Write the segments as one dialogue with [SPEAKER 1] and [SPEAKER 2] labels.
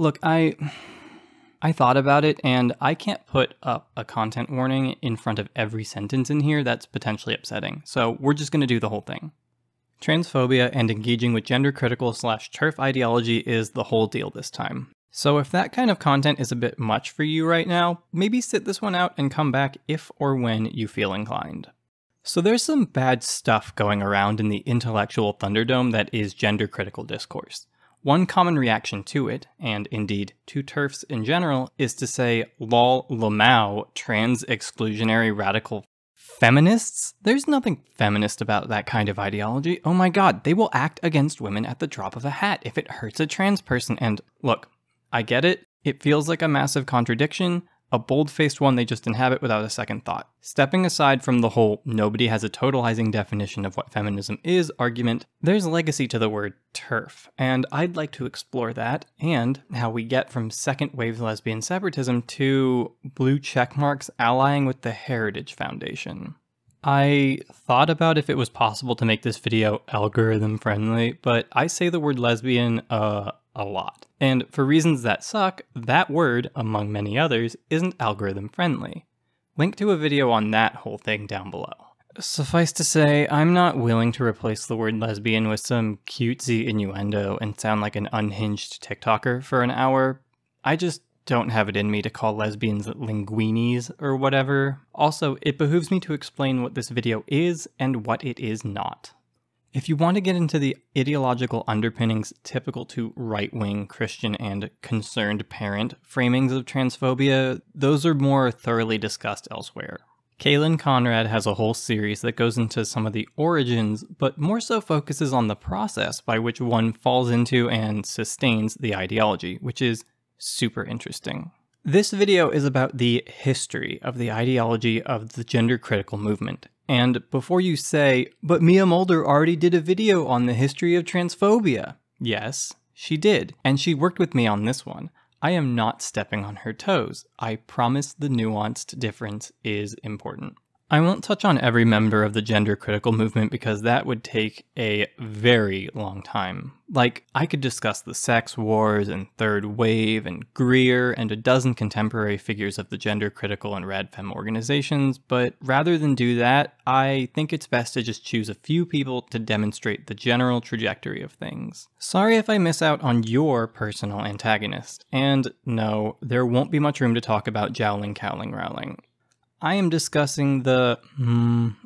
[SPEAKER 1] Look, I thought about it, and I can't put up a content warning in front of every sentence in here that's potentially upsetting, so we're just going to do the whole thing. Transphobia and engaging with gender-critical / TERF ideology is the whole deal this time. So if that kind of content is a bit much for you right now, maybe sit this one out and come back if or when you feel inclined. So there's some bad stuff going around in the intellectual thunderdome that is gender-critical discourse. One common reaction to it, and indeed to TERFs in general, is to say, lol lamau, trans-exclusionary radical feminists? There's nothing feminist about that kind of ideology. Oh my god, they will act against women at the drop of a hat if it hurts a trans person. And look, I get it. It feels like a massive contradiction, a bold-faced one they just inhabit without a second thought. Stepping aside from the whole nobody has a totalizing definition of what feminism is argument, there's legacy to the word TERF, and I'd like to explore that, and how we get from second-wave lesbian separatism to blue checkmarks allying with the Heritage Foundation. I thought about if it was possible to make this video algorithm-friendly, but I say the word lesbian, a lot. And for reasons that suck, that word, among many others, isn't algorithm friendly. Link to a video on that whole thing down below. Suffice to say, I'm not willing to replace the word lesbian with some cutesy innuendo and sound like an unhinged TikToker for an hour. I just don't have it in me to call lesbians linguinis or whatever. Also, it behooves me to explain what this video is and what it is not. If you want to get into the ideological underpinnings typical to right-wing Christian and concerned parent framings of transphobia, those are more thoroughly discussed elsewhere. Kaylin Conrad has a whole series that goes into some of the origins, but more so focuses on the process by which one falls into and sustains the ideology, which is super interesting. This video is about the history of the ideology of the gender-critical movement. And before you say, but Mia Mulder already did a video on the history of transphobia. Yes, she did, and she worked with me on this one. I am not stepping on her toes. I promise the nuanced difference is important. I won't touch on every member of the gender-critical movement because that would take a very long time. Like, I could discuss the sex wars and third wave and Greer and a dozen contemporary figures of the gender-critical and radfem organizations, but rather than do that, I think it's best to just choose a few people to demonstrate the general trajectory of things. Sorry if I miss out on your personal antagonist, and no, there won't be much room to talk about jowling, cowling, rowling. I am discussing the,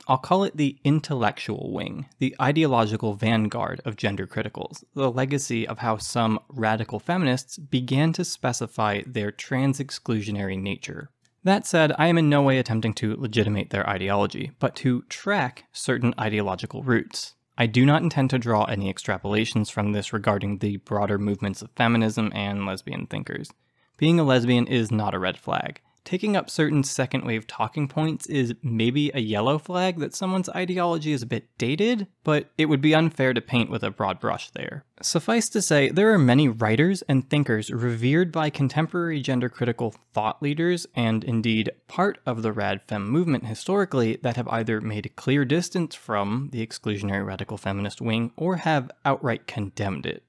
[SPEAKER 1] I'll call it the intellectual wing, the ideological vanguard of gender criticals, the legacy of how some radical feminists began to specify their trans-exclusionary nature. That said, I am in no way attempting to legitimate their ideology, but to track certain ideological roots. I do not intend to draw any extrapolations from this regarding the broader movements of feminism and lesbian thinkers. Being a lesbian is not a red flag. Taking up certain second-wave talking points is maybe a yellow flag that someone's ideology is a bit dated, but it would be unfair to paint with a broad brush there. Suffice to say, there are many writers and thinkers revered by contemporary gender-critical thought leaders, and indeed part of the radfem movement historically, that have either made a clear distance from the exclusionary radical feminist wing or have outright condemned it.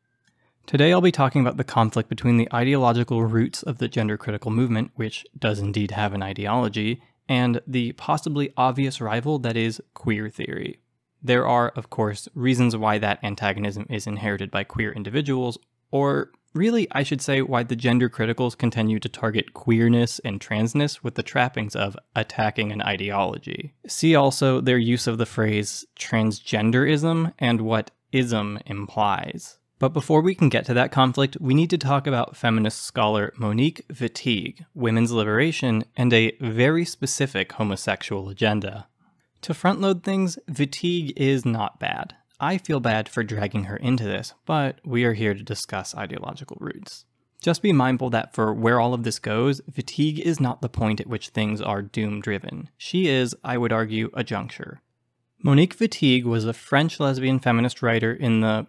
[SPEAKER 1] Today I'll be talking about the conflict between the ideological roots of the gender-critical movement, which does indeed have an ideology, and the possibly obvious rival that is queer theory. There are, of course, reasons why that antagonism is inherited by queer individuals, or really, I should say, why the gender criticals continue to target queerness and transness with the trappings of attacking an ideology. See also their use of the phrase transgenderism and what ism implies. But before we can get to that conflict, we need to talk about feminist scholar Monique Wittig, women's liberation, and a very specific homosexual agenda. To front-load things, Wittig is not bad. I feel bad for dragging her into this, but we are here to discuss ideological roots. Just be mindful that for where all of this goes, Wittig is not the point at which things are doom-driven. She is, I would argue, a juncture. Monique Wittig was a French lesbian feminist writer in the...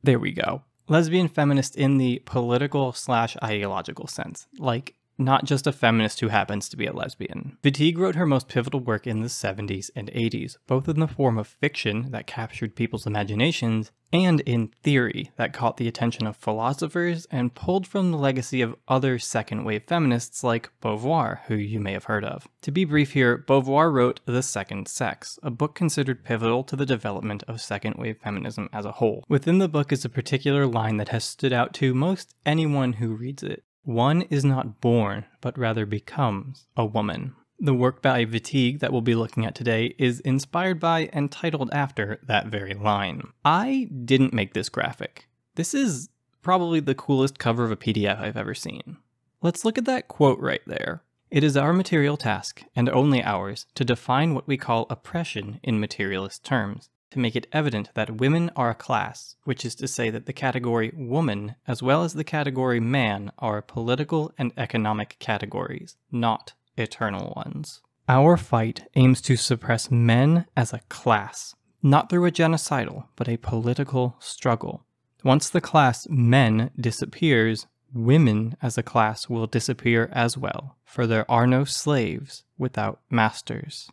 [SPEAKER 1] There we go. Lesbian feminist in the political/ideological sense. Like, not just a feminist who happens to be a lesbian. Wittig wrote her most pivotal work in the 70s and 80s, both in the form of fiction that captured people's imaginations and in theory that caught the attention of philosophers and pulled from the legacy of other second-wave feminists like Beauvoir, who you may have heard of. To be brief here, Beauvoir wrote The Second Sex, a book considered pivotal to the development of second-wave feminism as a whole. Within the book is a particular line that has stood out to most anyone who reads it. One is not born, but rather becomes a woman. The work by Wittig that we'll be looking at today is inspired by and titled after that very line. I didn't make this graphic. This is probably the coolest cover of a PDF I've ever seen. Let's look at that quote right there. It is our material task, and only ours, to define what we call oppression in materialist terms, to make it evident that women are a class, which is to say that the category woman, as well as the category man, are political and economic categories, not eternal ones. Our fight aims to suppress men as a class, not through a genocidal, but a political struggle. Once the class men disappears, women as a class will disappear as well, for there are no slaves without masters.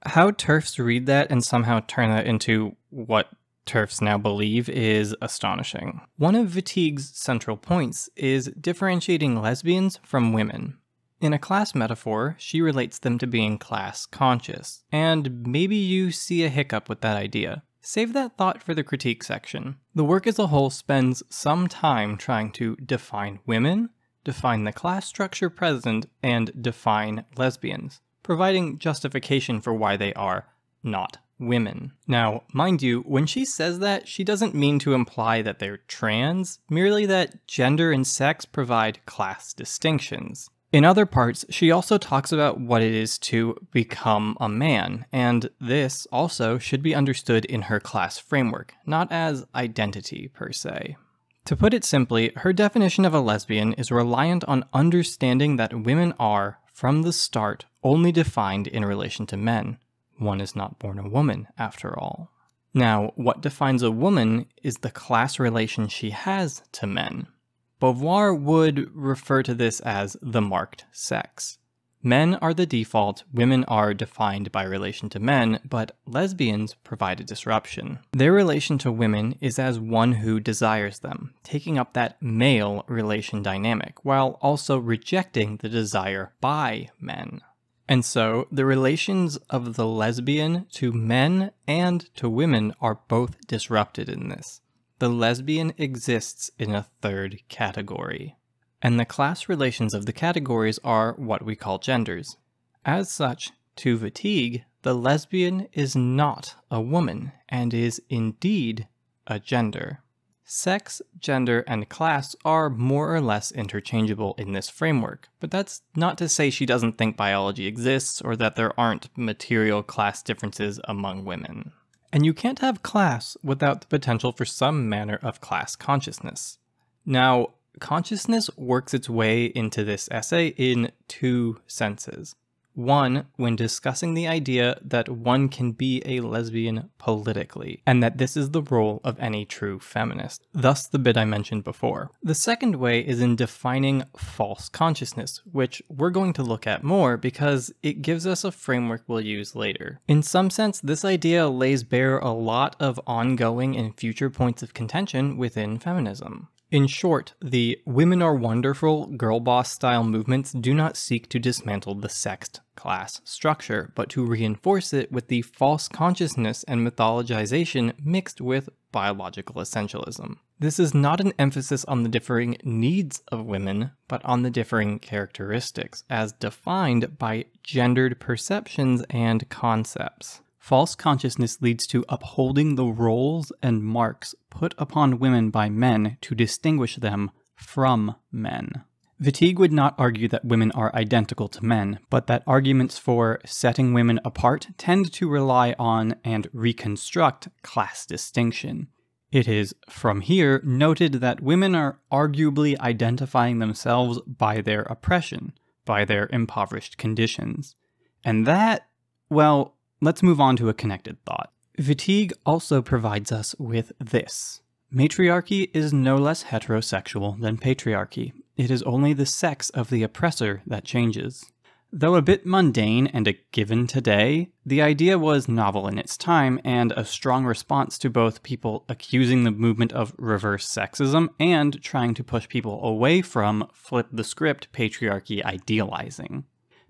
[SPEAKER 1] How TERFs read that and somehow turn that into what TERFs now believe is astonishing. One of Wittig's central points is differentiating lesbians from women. In a class metaphor, she relates them to being class conscious, and maybe you see a hiccup with that idea. Save that thought for the critique section. The work as a whole spends some time trying to define women, define the class structure present, and define lesbians, providing justification for why they are not women. Now, mind you, when she says that, she doesn't mean to imply that they're trans, merely that gender and sex provide class distinctions. In other parts, she also talks about what it is to become a man, and this also should be understood in her class framework, not as identity per se. To put it simply, her definition of a lesbian is reliant on understanding that women are, from the start, only defined in relation to men. One is not born a woman, after all. Now, what defines a woman is the class relation she has to men. Beauvoir would refer to this as the marked sex. Men are the default, women are defined by relation to men, but lesbians provide a disruption. Their relation to women is as one who desires them, taking up that male relation dynamic, while also rejecting the desire by men. And so, the relations of the lesbian to men and to women are both disrupted in this. The lesbian exists in a third category, and the class relations of the categories are what we call genders. As such, to Wittig, the lesbian is not a woman, and is indeed a gender. Sex, gender, and class are more or less interchangeable in this framework, but that's not to say she doesn't think biology exists or that there aren't material class differences among women. And you can't have class without the potential for some manner of class consciousness. Now, consciousness works its way into this essay in two senses. One, when discussing the idea that one can be a lesbian politically, and that this is the role of any true feminist, thus the bit I mentioned before. The second way is in defining false consciousness, which we're going to look at more because it gives us a framework we'll use later. In some sense, this idea lays bare a lot of ongoing and future points of contention within feminism. In short, the women are wonderful, girl boss style movements do not seek to dismantle the sexed class structure, but to reinforce it with the false consciousness and mythologization mixed with biological essentialism. This is not an emphasis on the differing needs of women, but on the differing characteristics, as defined by gendered perceptions and concepts. False consciousness leads to upholding the roles and marks put upon women by men to distinguish them from men. Wittig would not argue that women are identical to men, but that arguments for setting women apart tend to rely on and reconstruct class distinction. It is, from here, noted that women are arguably identifying themselves by their oppression, by their impoverished conditions. And that, well, let's move on to a connected thought. Wittig also provides us with this. Matriarchy is no less heterosexual than patriarchy, It is only the sex of the oppressor that changes. Though a bit mundane and a given today, the idea was novel in its time and a strong response to both people accusing the movement of reverse sexism and trying to push people away from flip the script patriarchy idealizing.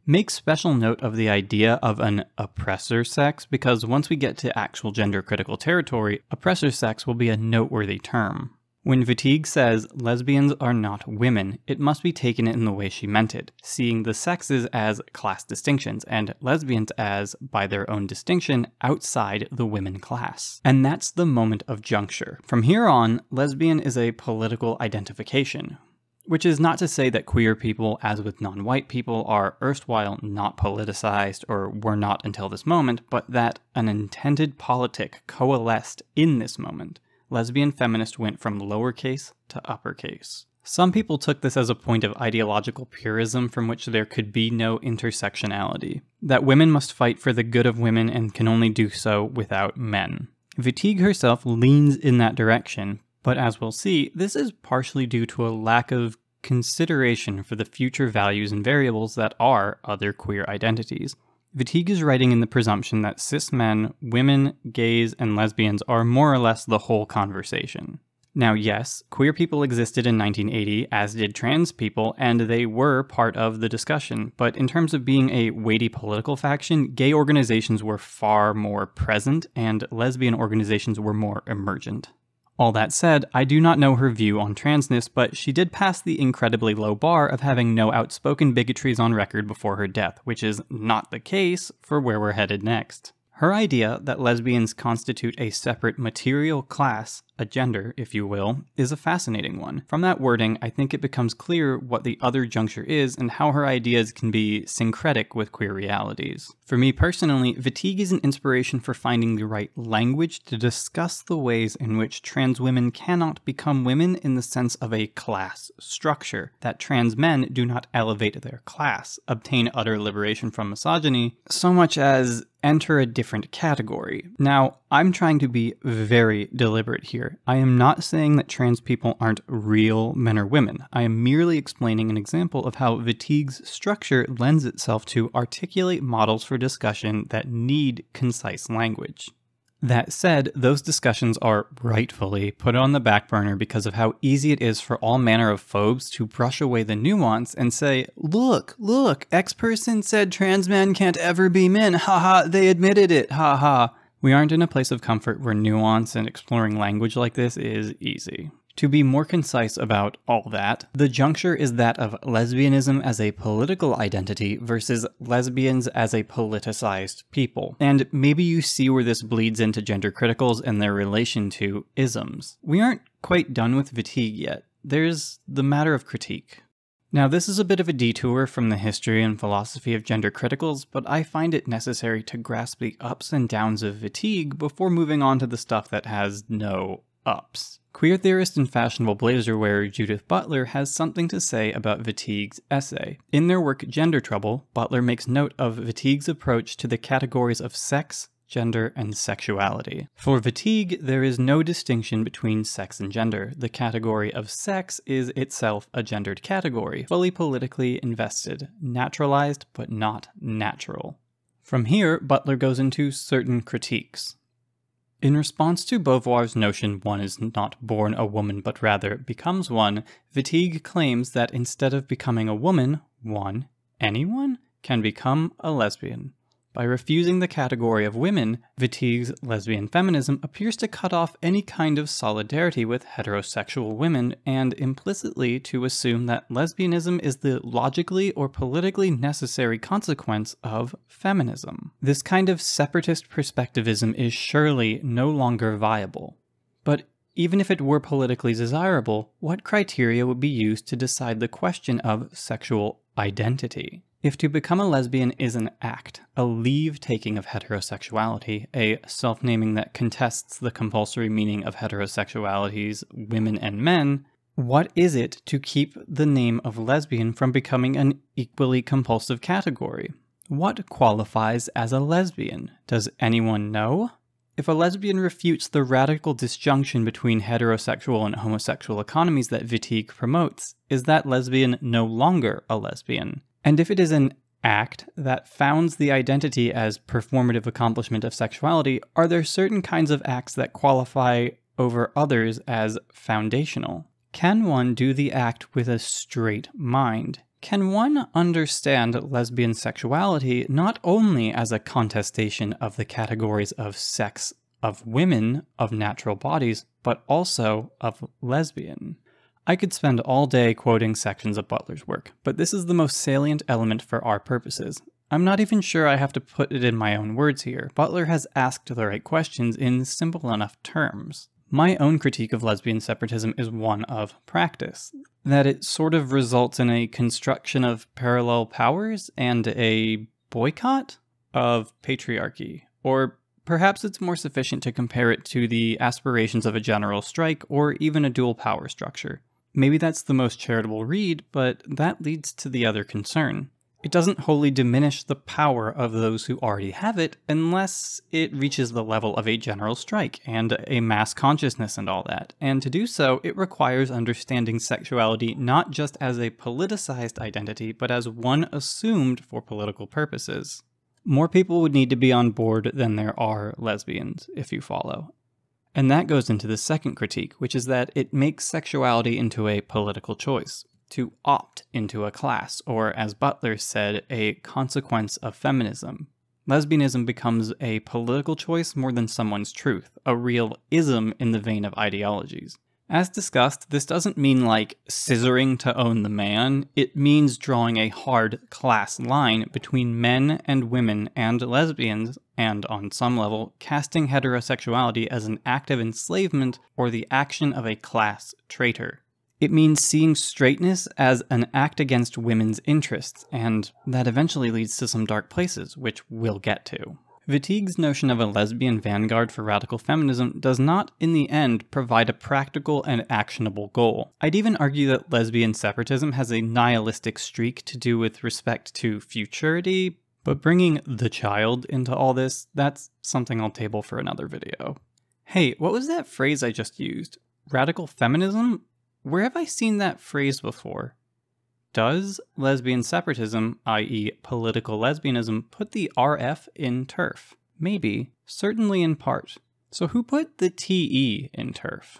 [SPEAKER 1] Make special note of the idea of an oppressor sex because once we get to actual gender critical territory, oppressor sex will be a noteworthy term. When Wittig says lesbians are not women, it must be taken in the way she meant it, seeing the sexes as class distinctions and lesbians as, by their own distinction, outside the women class. And that's the moment of juncture. From here on, lesbian is a political identification. Which is not to say that queer people, as with non-white people, are erstwhile not politicized or were not until this moment, but that an intended politic coalesced in this moment. Lesbian feminist went from lowercase to uppercase. Some people took this as a point of ideological purism from which there could be no intersectionality, that women must fight for the good of women and can only do so without men. Wittig herself leans in that direction, but as we'll see, this is partially due to a lack of consideration for the future values and variables that are other queer identities. Wittig is writing in the presumption that cis men, women, gays, and lesbians are more or less the whole conversation. Now yes, queer people existed in 1980, as did trans people, and they were part of the discussion, but in terms of being a weighty political faction, gay organizations were far more present, and lesbian organizations were more emergent. All that said, I do not know her view on transness, but she did pass the incredibly low bar of having no outspoken bigotries on record before her death, which is not the case for where we're headed next. Her idea that lesbians constitute a separate material class, a gender, if you will, is a fascinating one. From that wording, I think it becomes clear what the other juncture is and how her ideas can be syncretic with queer realities. For me personally, Wittig is an inspiration for finding the right language to discuss the ways in which trans women cannot become women in the sense of a class structure, that trans men do not elevate their class, obtain utter liberation from misogyny, so much as enter a different category. Now, I'm trying to be very deliberate here. I am not saying that trans people aren't real men or women. I am merely explaining an example of how Wittig's structure lends itself to articulate models for discussion that need concise language. That said, those discussions are rightfully put on the back burner because of how easy it is for all manner of phobes to brush away the nuance and say, look, X person said trans men can't ever be men, haha, they admitted it, haha. We aren't in a place of comfort where nuance and exploring language like this is easy. To be more concise about all that, the juncture is that of lesbianism as a political identity versus lesbians as a politicized people. And maybe you see where this bleeds into gender criticals and their relation to isms. We aren't quite done with Wittig yet. There's the matter of critique. Now, this is a bit of a detour from the history and philosophy of gender criticals, but I find it necessary to grasp the ups and downs of Wittig before moving on to the stuff that has no ups. Queer theorist and fashionable blazer wearer Judith Butler has something to say about Wittig's essay. In their work Gender Trouble, Butler makes note of Wittig's approach to the categories of sex, gender, and sexuality. For Wittig, there is no distinction between sex and gender. The category of sex is itself a gendered category, fully politically invested, naturalized but not natural. From here, Butler goes into certain critiques. In response to Beauvoir's notion one is not born a woman but rather becomes one, Wittig claims that instead of becoming a woman, anyone, can become a lesbian. By refusing the category of women, Wittig's lesbian feminism appears to cut off any kind of solidarity with heterosexual women and implicitly to assume that lesbianism is the logically or politically necessary consequence of feminism. This kind of separatist perspectivism is surely no longer viable. But even if it were politically desirable, what criteria would be used to decide the question of sexual identity? If to become a lesbian is an act, a leave-taking of heterosexuality, a self-naming that contests the compulsory meaning of heterosexuality's women and men, what is it to keep the name of lesbian from becoming an equally compulsive category? What qualifies as a lesbian? Does anyone know? If a lesbian refutes the radical disjunction between heterosexual and homosexual economies that Wittig promotes, is that lesbian no longer a lesbian? And if it is an act that founds the identity as performative accomplishment of sexuality, are there certain kinds of acts that qualify over others as foundational? Can one do the act with a straight mind? Can one understand lesbian sexuality not only as a contestation of the categories of sex of women of natural bodies, but also of lesbian? I could spend all day quoting sections of Butler's work, but this is the most salient element for our purposes. I'm not even sure I have to put it in my own words here. Butler has asked the right questions in simple enough terms. My own critique of lesbian separatism is one of practice, that it sort of results in a construction of parallel powers and a boycott of patriarchy. Or perhaps it's more sufficient to compare it to the aspirations of a general strike or even a dual power structure. Maybe that's the most charitable read, but that leads to the other concern. It doesn't wholly diminish the power of those who already have it unless it reaches the level of a general strike and a mass consciousness and all that. And to do so, it requires understanding sexuality not just as a politicized identity, but as one assumed for political purposes. More people would need to be on board than there are lesbians, if you follow. And that goes into the second critique, which is that it makes sexuality into a political choice. To opt into a class, or as Butler said, a consequence of feminism. Lesbianism becomes a political choice more than someone's truth, a real ism in the vein of ideologies. As discussed, this doesn't mean like scissoring to own the man, it means drawing a hard class line between men and women and lesbians, and on some level, casting heterosexuality as an act of enslavement or the action of a class traitor. It means seeing straightness as an act against women's interests, and that eventually leads to some dark places, which we'll get to. Wittig's notion of a lesbian vanguard for radical feminism does not, in the end, provide a practical and actionable goal. I'd even argue that lesbian separatism has a nihilistic streak to do with respect to futurity, but bringing the child into all this, that's something I'll table for another video. Hey, what was that phrase I just used? Radical feminism? Where have I seen that phrase before? Does lesbian separatism, i.e. political lesbianism, put the RF in TERF? Maybe, certainly in part. So who put the TE in TERF?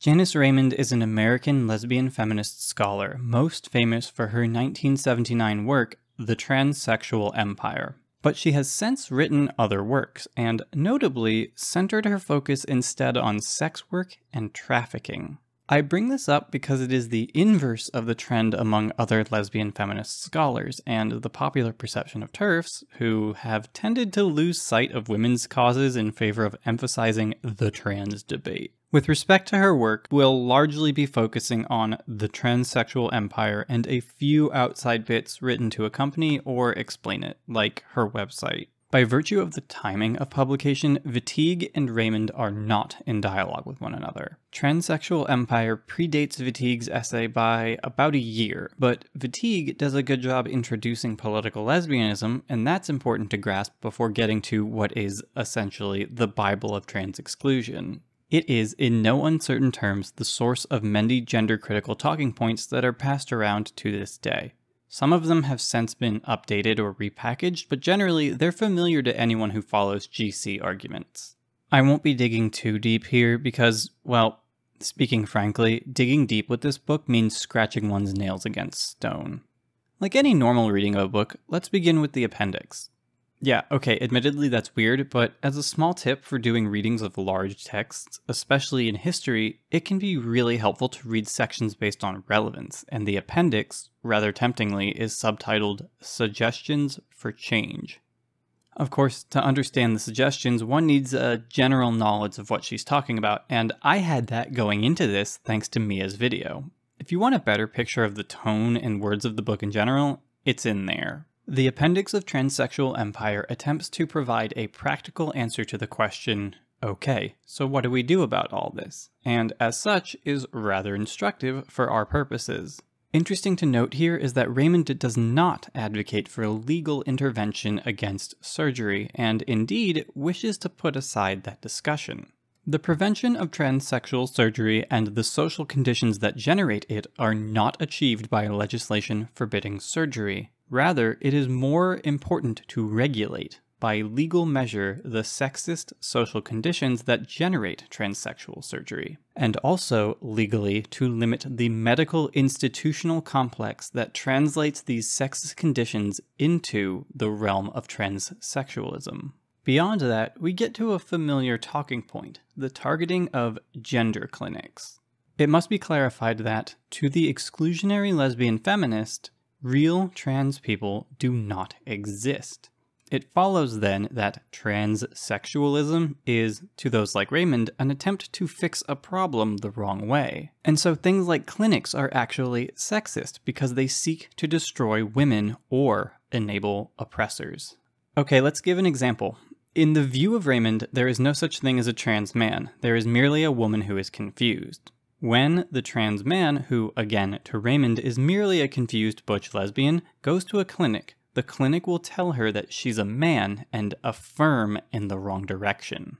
[SPEAKER 1] Janice Raymond is an American lesbian feminist scholar, most famous for her 1979 work, The Transsexual Empire. But she has since written other works, and notably centered her focus instead on sex work and trafficking. I bring this up because it is the inverse of the trend among other lesbian feminist scholars, and the popular perception of TERFs, who have tended to lose sight of women's causes in favor of emphasizing the trans debate. With respect to her work, we'll largely be focusing on the transsexual empire and a few outside bits written to accompany or explain it, like her website. By virtue of the timing of publication, Wittig and Raymond are not in dialogue with one another. Transsexual Empire predates Wittig's essay by about a year, but Wittig does a good job introducing political lesbianism, and that's important to grasp before getting to what is essentially the Bible of trans exclusion. It is, in no uncertain terms, the source of many gender-critical talking points that are passed around to this day. Some of them have since been updated or repackaged, but generally they're familiar to anyone who follows GC arguments. I won't be digging too deep here because, well, speaking frankly, digging deep with this book means scratching one's nails against stone. Like any normal reading of a book, let's begin with the appendix. Yeah, okay, admittedly that's weird, but as a small tip for doing readings of large texts, especially in history, it can be really helpful to read sections based on relevance, and the appendix, rather temptingly, is subtitled Suggestions for Change. Of course, to understand the suggestions, one needs a general knowledge of what she's talking about, and I had that going into this thanks to Mia's video. If you want a better picture of the tone and words of the book in general, it's in there. The Appendix of Transsexual Empire attempts to provide a practical answer to the question, okay, so what do we do about all this? And as such, is rather instructive for our purposes. Interesting to note here is that Raymond does not advocate for legal intervention against surgery, and indeed wishes to put aside that discussion. The prevention of transsexual surgery and the social conditions that generate it are not achieved by legislation forbidding surgery. Rather, it is more important to regulate, by legal measure, the sexist social conditions that generate transsexual surgery, and also legally to limit the medical institutional complex that translates these sexist conditions into the realm of transsexualism. Beyond that, we get to a familiar talking point, the targeting of gender clinics. It must be clarified that, to the exclusionary lesbian feminist, real trans people do not exist. It follows then that transsexualism is, to those like Raymond, an attempt to fix a problem the wrong way. And so things like clinics are actually sexist because they seek to destroy women or enable oppressors. Okay, let's give an example. In the view of Raymond, there is no such thing as a trans man. There is merely a woman who is confused. When the trans man, who, again, to Raymond is merely a confused butch lesbian, goes to a clinic, the clinic will tell her that she's a man and affirm in the wrong direction.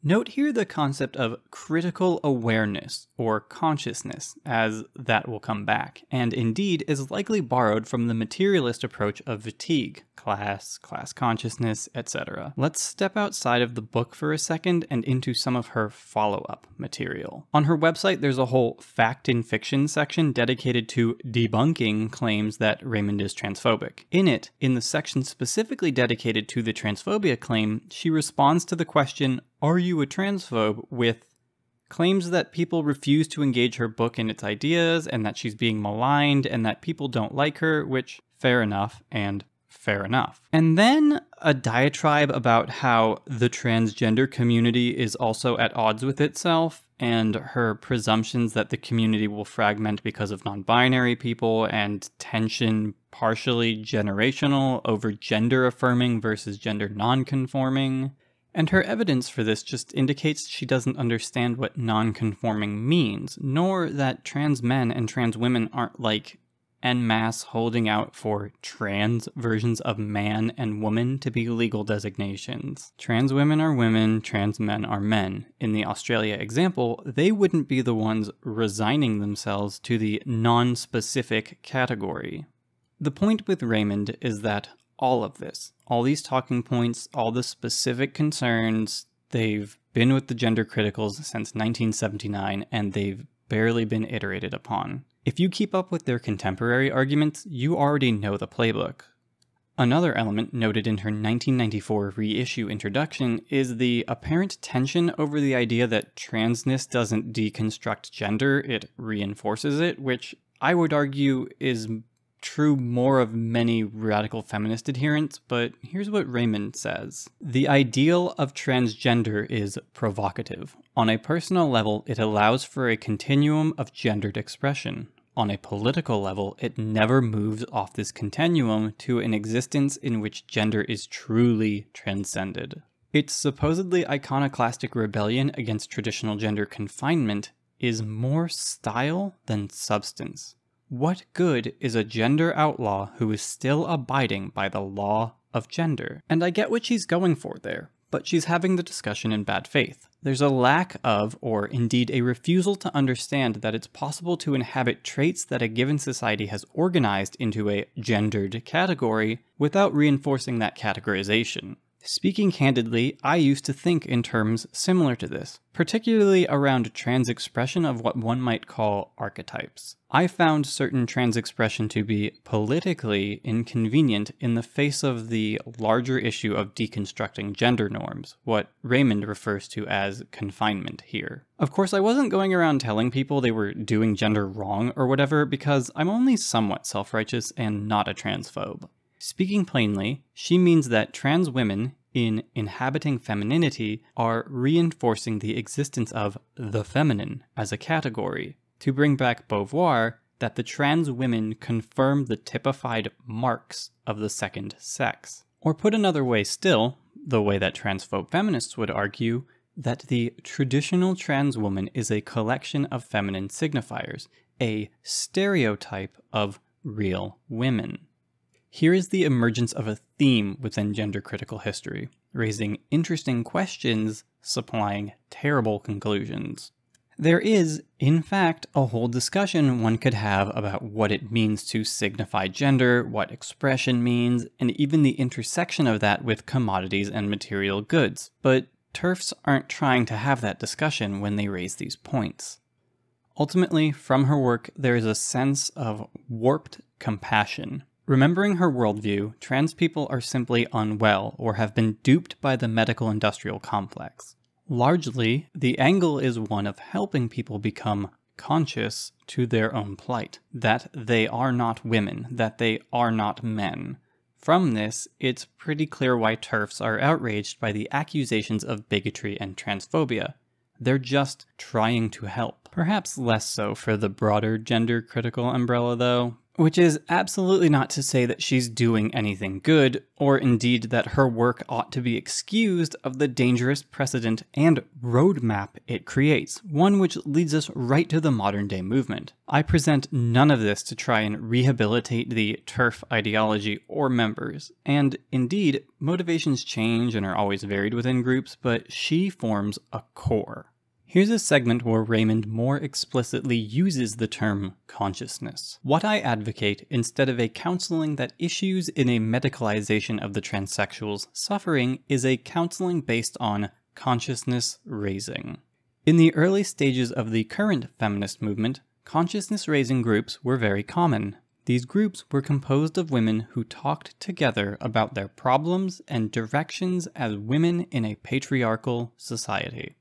[SPEAKER 1] Note here the concept of critical awareness or consciousness, as that will come back, and indeed is likely borrowed from the materialist approach of Wittig, class consciousness, etc. Let's step outside of the book for a second and into some of her follow-up material. On her website, there's a whole fact in fiction section dedicated to debunking claims that Raymond is transphobic. In it, in the section specifically dedicated to the transphobia claim, she responds to the question, "Are you a transphobe?" with claims that people refuse to engage her book in its ideas, and that she's being maligned, and that people don't like her, which, fair enough, and fair enough. And then a diatribe about how the transgender community is also at odds with itself, and her presumptions that the community will fragment because of non-binary people, and tension partially generational over gender affirming versus gender non-conforming. And her evidence for this just indicates she doesn't understand what non-conforming means, nor that trans men and trans women aren't like en masse holding out for trans versions of man and woman to be legal designations. Trans women are women, trans men are men. In the Australia example, they wouldn't be the ones resigning themselves to the non-specific category. The point with Raymond is that all of this, all these talking points, all the specific concerns, they've been with the gender criticals since 1979, and they've barely been iterated upon. If you keep up with their contemporary arguments, you already know the playbook. Another element noted in her 1994 reissue introduction is the apparent tension over the idea that transness doesn't deconstruct gender, it reinforces it, which I would argue is true more of many radical feminist adherents, but here's what Raymond says. The ideal of transgender is provocative. On a personal level, it allows for a continuum of gendered expression. On a political level, it never moves off this continuum to an existence in which gender is truly transcended. Its supposedly iconoclastic rebellion against traditional gender confinement is more style than substance. What good is a gender outlaw who is still abiding by the law of gender? And I get what she's going for there, but she's having the discussion in bad faith. There's a lack of, or indeed a refusal to understand that it's possible to inhabit traits that a given society has organized into a gendered category without reinforcing that categorization. Speaking candidly, I used to think in terms similar to this, particularly around trans expression of what one might call archetypes. I found certain trans expression to be politically inconvenient in the face of the larger issue of deconstructing gender norms, what Raymond refers to as confinement here. Of course, I wasn't going around telling people they were doing gender wrong or whatever, because I'm only somewhat self-righteous and not a transphobe. Speaking plainly, she means that trans women, in inhabiting femininity, are reinforcing the existence of the feminine as a category. To bring back Beauvoir, that the trans women confirm the typified marks of the second sex. Or put another way still, the way that transphobe feminists would argue, that the traditional trans woman is a collection of feminine signifiers, a stereotype of real women. Here is the emergence of a theme within gender-critical history, raising interesting questions, supplying terrible conclusions. There is, in fact, a whole discussion one could have about what it means to signify gender, what expression means, and even the intersection of that with commodities and material goods, but TERFs aren't trying to have that discussion when they raise these points. Ultimately, from her work, there is a sense of warped compassion. Remembering her worldview, trans people are simply unwell or have been duped by the medical-industrial complex. Largely, the angle is one of helping people become conscious to their own plight, that they are not women, that they are not men. From this, it's pretty clear why TERFs are outraged by the accusations of bigotry and transphobia. They're just trying to help. Perhaps less so for the broader gender-critical umbrella, though. Which is absolutely not to say that she's doing anything good, or indeed that her work ought to be excused of the dangerous precedent and roadmap it creates, one which leads us right to the modern-day movement. I present none of this to try and rehabilitate the TERF ideology or members, and indeed, motivations change and are always varied within groups, but she forms a core. Here's a segment where Raymond more explicitly uses the term consciousness. What I advocate, instead of a counseling that issues in a medicalization of the transsexual's suffering, is a counseling based on consciousness raising. In the early stages of the current feminist movement, consciousness raising groups were very common. These groups were composed of women who talked together about their problems and directions as women in a patriarchal society.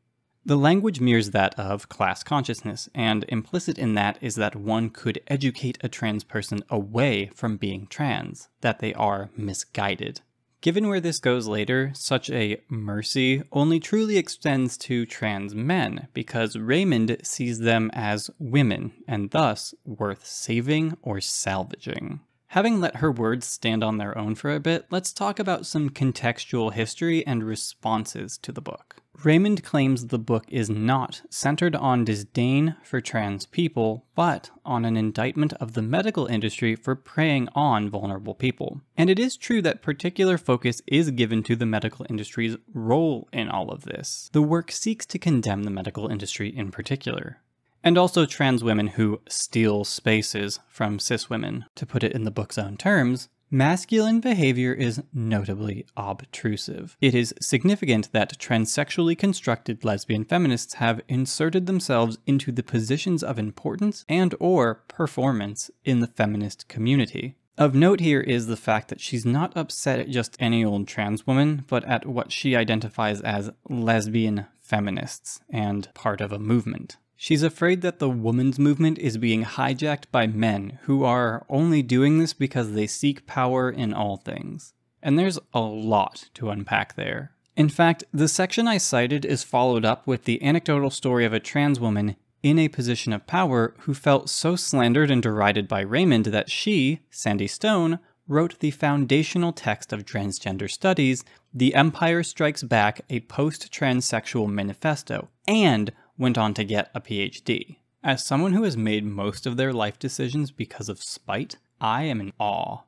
[SPEAKER 1] The language mirrors that of class consciousness, and implicit in that is that one could educate a trans person away from being trans, that they are misguided. Given where this goes later, such a mercy only truly extends to trans men, because Raymond sees them as women, and thus worth saving or salvaging. Having let her words stand on their own for a bit, let's talk about some contextual history and responses to the book. Raymond claims the book is not centered on disdain for trans people, but on an indictment of the medical industry for preying on vulnerable people. And it is true that particular focus is given to the medical industry's role in all of this. The work seeks to condemn the medical industry in particular. And also trans women who steal spaces from cis women. To put it in the book's own terms, masculine behavior is notably obtrusive. It is significant that transsexually constructed lesbian feminists have inserted themselves into the positions of importance and/or performance in the feminist community. Of note here is the fact that she's not upset at just any old trans woman, but at what she identifies as lesbian feminists and part of a movement. She's afraid that the woman's movement is being hijacked by men who are only doing this because they seek power in all things. And there's a lot to unpack there. In fact, the section I cited is followed up with the anecdotal story of a trans woman in a position of power who felt so slandered and derided by Raymond that she, Sandy Stone, wrote the foundational text of transgender studies, The Empire Strikes Back, a post-transsexual manifesto, and went on to get a PhD. As someone who has made most of their life decisions because of spite, I am in awe.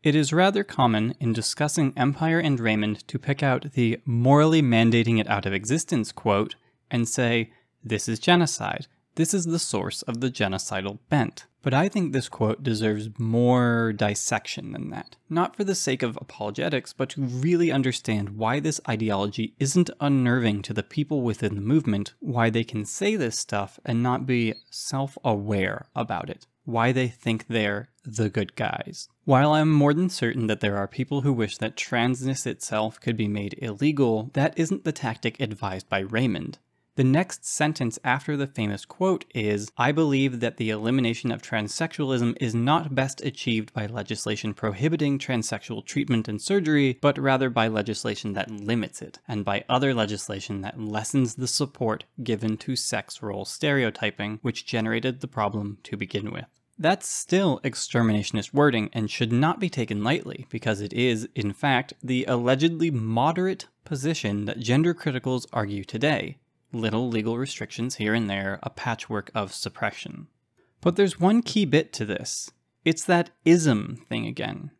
[SPEAKER 1] It is rather common in discussing Empire and Raymond to pick out the morally mandating it out of existence quote and say, this is genocide. This is the source of the genocidal bent. But I think this quote deserves more dissection than that. Not for the sake of apologetics, but to really understand why this ideology isn't unnerving to the people within the movement, why they can say this stuff and not be self-aware about it, why they think they're the good guys. While I'm more than certain that there are people who wish that transness itself could be made illegal, that isn't the tactic advised by Raymond. The next sentence after the famous quote is, I believe that the elimination of transsexualism is not best achieved by legislation prohibiting transsexual treatment and surgery, but rather by legislation that limits it, and by other legislation that lessens the support given to sex role stereotyping, which generated the problem to begin with. That's still exterminationist wording and should not be taken lightly, because it is, in fact, the allegedly moderate position that gender criticals argue today. Little legal restrictions here and there, a patchwork of suppression. But there's one key bit to this. It's that ism thing again.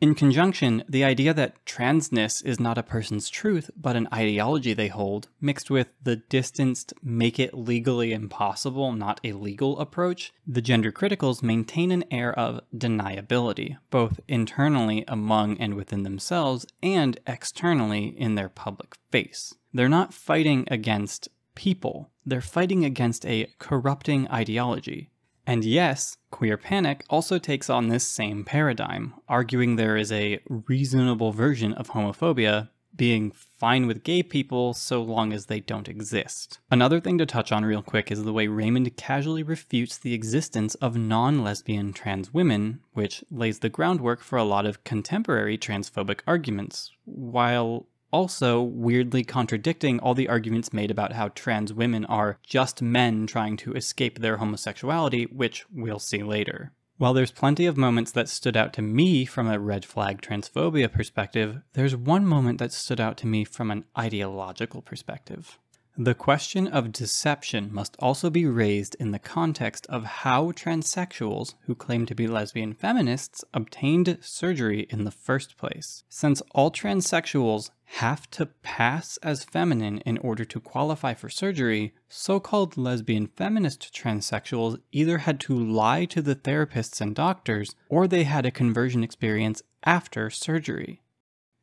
[SPEAKER 1] In conjunction, the idea that transness is not a person's truth, but an ideology they hold, mixed with the distanced, make it legally impossible, not illegal approach, the gender criticals maintain an air of deniability, both internally among and within themselves, and externally in their public face. They're not fighting against people, they're fighting against a corrupting ideology. And yes, queer panic also takes on this same paradigm, arguing there is a reasonable version of homophobia, being fine with gay people so long as they don't exist. Another thing to touch on real quick is the way Raymond casually refutes the existence of non-lesbian trans women, which lays the groundwork for a lot of contemporary transphobic arguments, while also weirdly contradicting all the arguments made about how trans women are just men trying to escape their homosexuality, which we'll see later. While there's plenty of moments that stood out to me from a red flag transphobia perspective, there's one moment that stood out to me from an ideological perspective. The question of deception must also be raised in the context of how transsexuals who claim to be lesbian feminists obtained surgery in the first place. Since all transsexuals have to pass as feminine in order to qualify for surgery, so-called lesbian feminist transsexuals either had to lie to the therapists and doctors, or they had a conversion experience after surgery.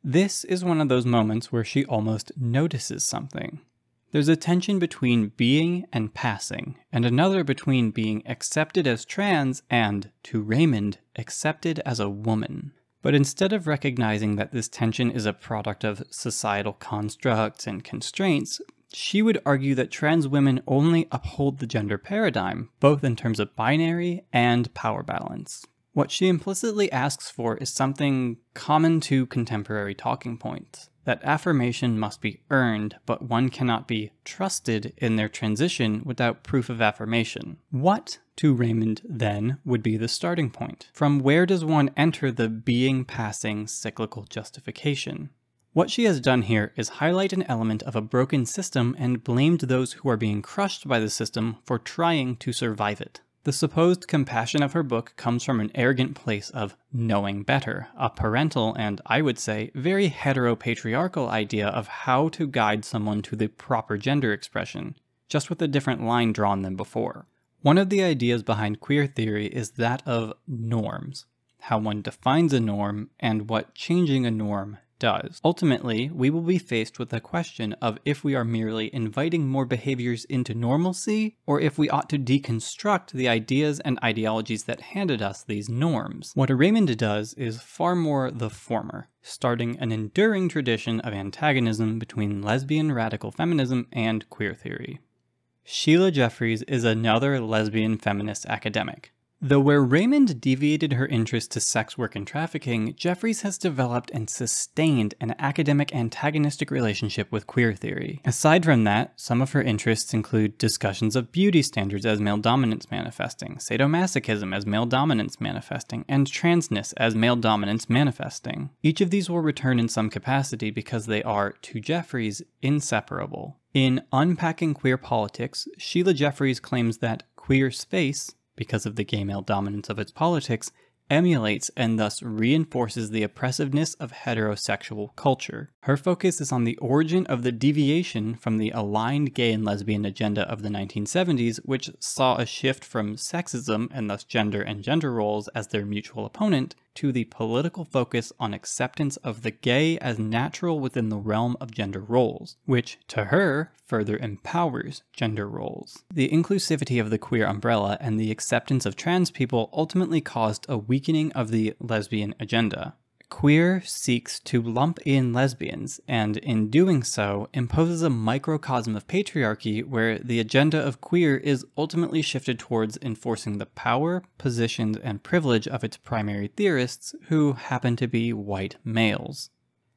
[SPEAKER 1] This is one of those moments where she almost notices something. There's a tension between being and passing, and another between being accepted as trans and, to Raymond, accepted as a woman. But instead of recognizing that this tension is a product of societal constructs and constraints, she would argue that trans women only uphold the gender paradigm, both in terms of binary and power balance. What she implicitly asks for is something common to contemporary talking points. That affirmation must be earned, but one cannot be trusted in their transition without proof of affirmation. What, to Raymond, then, would be the starting point? From where does one enter the being-passing cyclical justification? What she has done here is highlight an element of a broken system and blamed those who are being crushed by the system for trying to survive it. The supposed compassion of her book comes from an arrogant place of knowing better, a parental and, I would say, very heteropatriarchal idea of how to guide someone to the proper gender expression, just with a different line drawn than before. One of the ideas behind queer theory is that of norms, how one defines a norm and what changing a norm does. Ultimately, we will be faced with the question of if we are merely inviting more behaviors into normalcy, or if we ought to deconstruct the ideas and ideologies that handed us these norms. What Raymond does is far more the former, starting an enduring tradition of antagonism between lesbian radical feminism and queer theory. Sheila Jeffries is another lesbian feminist academic. Though where Raymond deviated her interest to sex work and trafficking, Jeffries has developed and sustained an academic antagonistic relationship with queer theory. Aside from that, some of her interests include discussions of beauty standards as male dominance manifesting, sadomasochism as male dominance manifesting, and transness as male dominance manifesting. Each of these will return in some capacity because they are, to Jeffries, inseparable. In Unpacking Queer Politics, Sheila Jeffries claims that queer space, because of the gay male dominance of its politics, emulates and thus reinforces the oppressiveness of heterosexual culture. Her focus is on the origin of the deviation from the aligned gay and lesbian agenda of the 1970s, which saw a shift from sexism and thus gender and gender roles as their mutual opponent, to the political focus on acceptance of the gay as natural within the realm of gender roles, which, to her, further empowers gender roles. The inclusivity of the queer umbrella and the acceptance of trans people ultimately caused a weakening of the lesbian agenda. Queer seeks to lump in lesbians, and in doing so, imposes a microcosm of patriarchy where the agenda of queer is ultimately shifted towards enforcing the power, positions, and privilege of its primary theorists, who happen to be white males.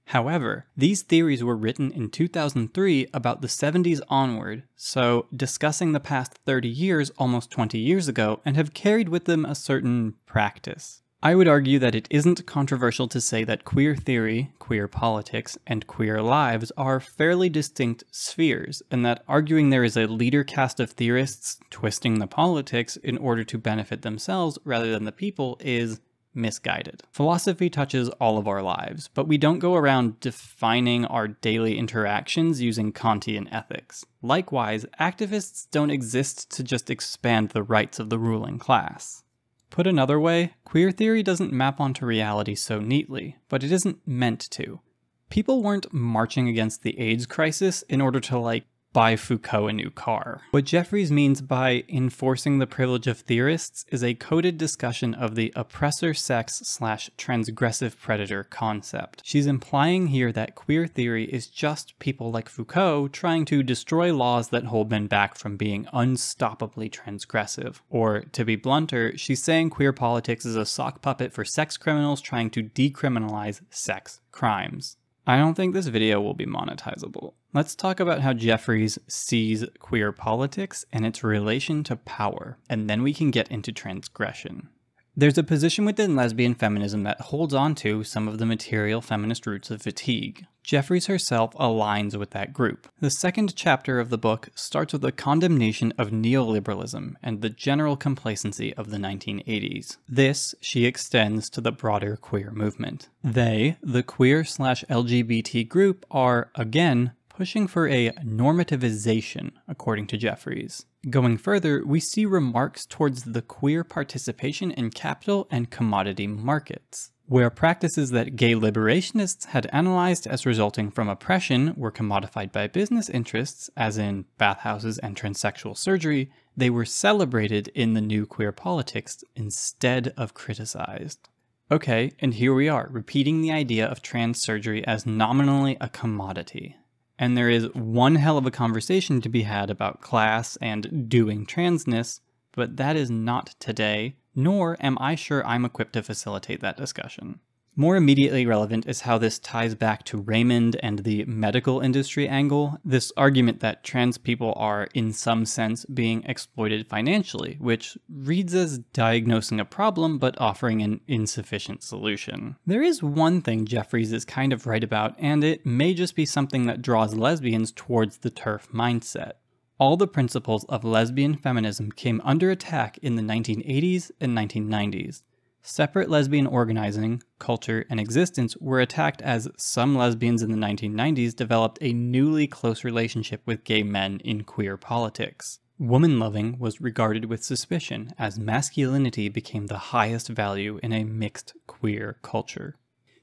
[SPEAKER 1] However, these theories were written in 2003 about the 70s onward, so discussing the past 30 years almost 20 years ago, and have carried with them a certain practice. I would argue that it isn't controversial to say that queer theory, queer politics, and queer lives are fairly distinct spheres, and that arguing there is a leader cast of theorists twisting the politics in order to benefit themselves rather than the people is misguided. Philosophy touches all of our lives, but we don't go around defining our daily interactions using Kantian ethics. Likewise, activists don't exist to just expand the rights of the ruling class. Put another way, queer theory doesn't map onto reality so neatly, but it isn't meant to. People weren't marching against the AIDS crisis in order to, buy Foucault a new car. What Jeffries means by enforcing the privilege of theorists is a coded discussion of the oppressor sex/transgressive predator concept. She's implying here that queer theory is just people like Foucault trying to destroy laws that hold men back from being unstoppably transgressive. Or, to be blunter, she's saying queer politics is a sock puppet for sex criminals trying to decriminalize sex crimes. I don't think this video will be monetizable. Let's talk about how Jeffries sees queer politics and its relation to power, and then we can get into transgression. There's a position within lesbian feminism that holds on to some of the material feminist roots of fatigue. Jeffries herself aligns with that group. The second chapter of the book starts with a condemnation of neoliberalism and the general complacency of the 1980s. This she extends to the broader queer movement. They, the queer/LGBT group, are, again, pushing for a normativization, according to Jeffries. Going further, we see remarks towards the queer participation in capital and commodity markets, where practices that gay liberationists had analyzed as resulting from oppression were commodified by business interests, as in bathhouses and transsexual surgery. They were celebrated in the new queer politics instead of criticized. Okay, and here we are, repeating the idea of trans surgery as nominally a commodity. And there is one hell of a conversation to be had about class and doing transness, but that is not today, nor am I sure I'm equipped to facilitate that discussion. More immediately relevant is how this ties back to Raymond and the medical industry angle, this argument that trans people are, in some sense, being exploited financially, which reads as diagnosing a problem but offering an insufficient solution. There is one thing Jeffries is kind of right about, and it may just be something that draws lesbians towards the TERF mindset. All the principles of lesbian feminism came under attack in the 1980s and 1990s. Separate lesbian organizing, culture, and existence were attacked as some lesbians in the 1990s developed a newly close relationship with gay men in queer politics. Woman-loving was regarded with suspicion as masculinity became the highest value in a mixed queer culture.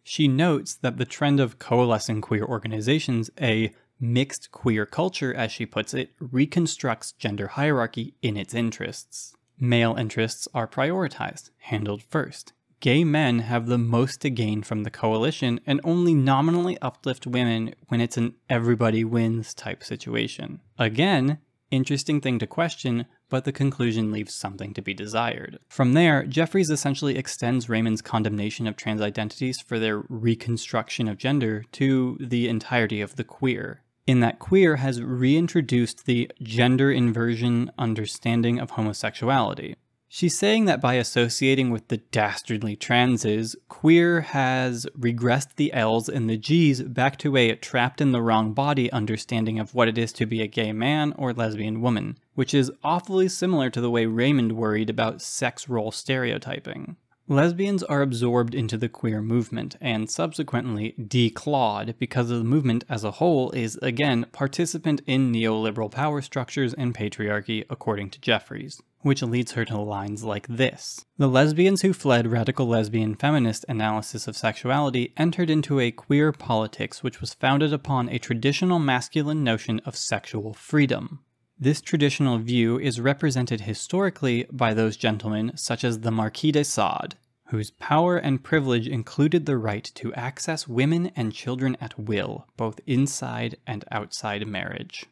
[SPEAKER 1] She notes that the trend of coalescing queer organizations, a mixed queer culture as she puts it, reconstructs gender hierarchy in its interests. Male interests are prioritized, handled first. Gay men have the most to gain from the coalition and only nominally uplift women when it's an everybody wins type situation. Again, interesting thing to question, but the conclusion leaves something to be desired. From there, Jeffries essentially extends Raymond's condemnation of trans identities for their reconstruction of gender to the entirety of the queer, in that queer has reintroduced the gender inversion understanding of homosexuality. She's saying that by associating with the dastardly transes, queer has regressed the L's and the G's back to a trapped in the wrong body understanding of what it is to be a gay man or lesbian woman, which is awfully similar to the way Raymond worried about sex role stereotyping. Lesbians are absorbed into the queer movement and subsequently declawed because the movement as a whole is, again, participant in neoliberal power structures and patriarchy, according to Jeffries, which leads her to lines like this. The lesbians who fled radical lesbian feminist analysis of sexuality entered into a queer politics which was founded upon a traditional masculine notion of sexual freedom. This traditional view is represented historically by those gentlemen such as the Marquis de Sade, whose power and privilege included the right to access women and children at will, both inside and outside marriage.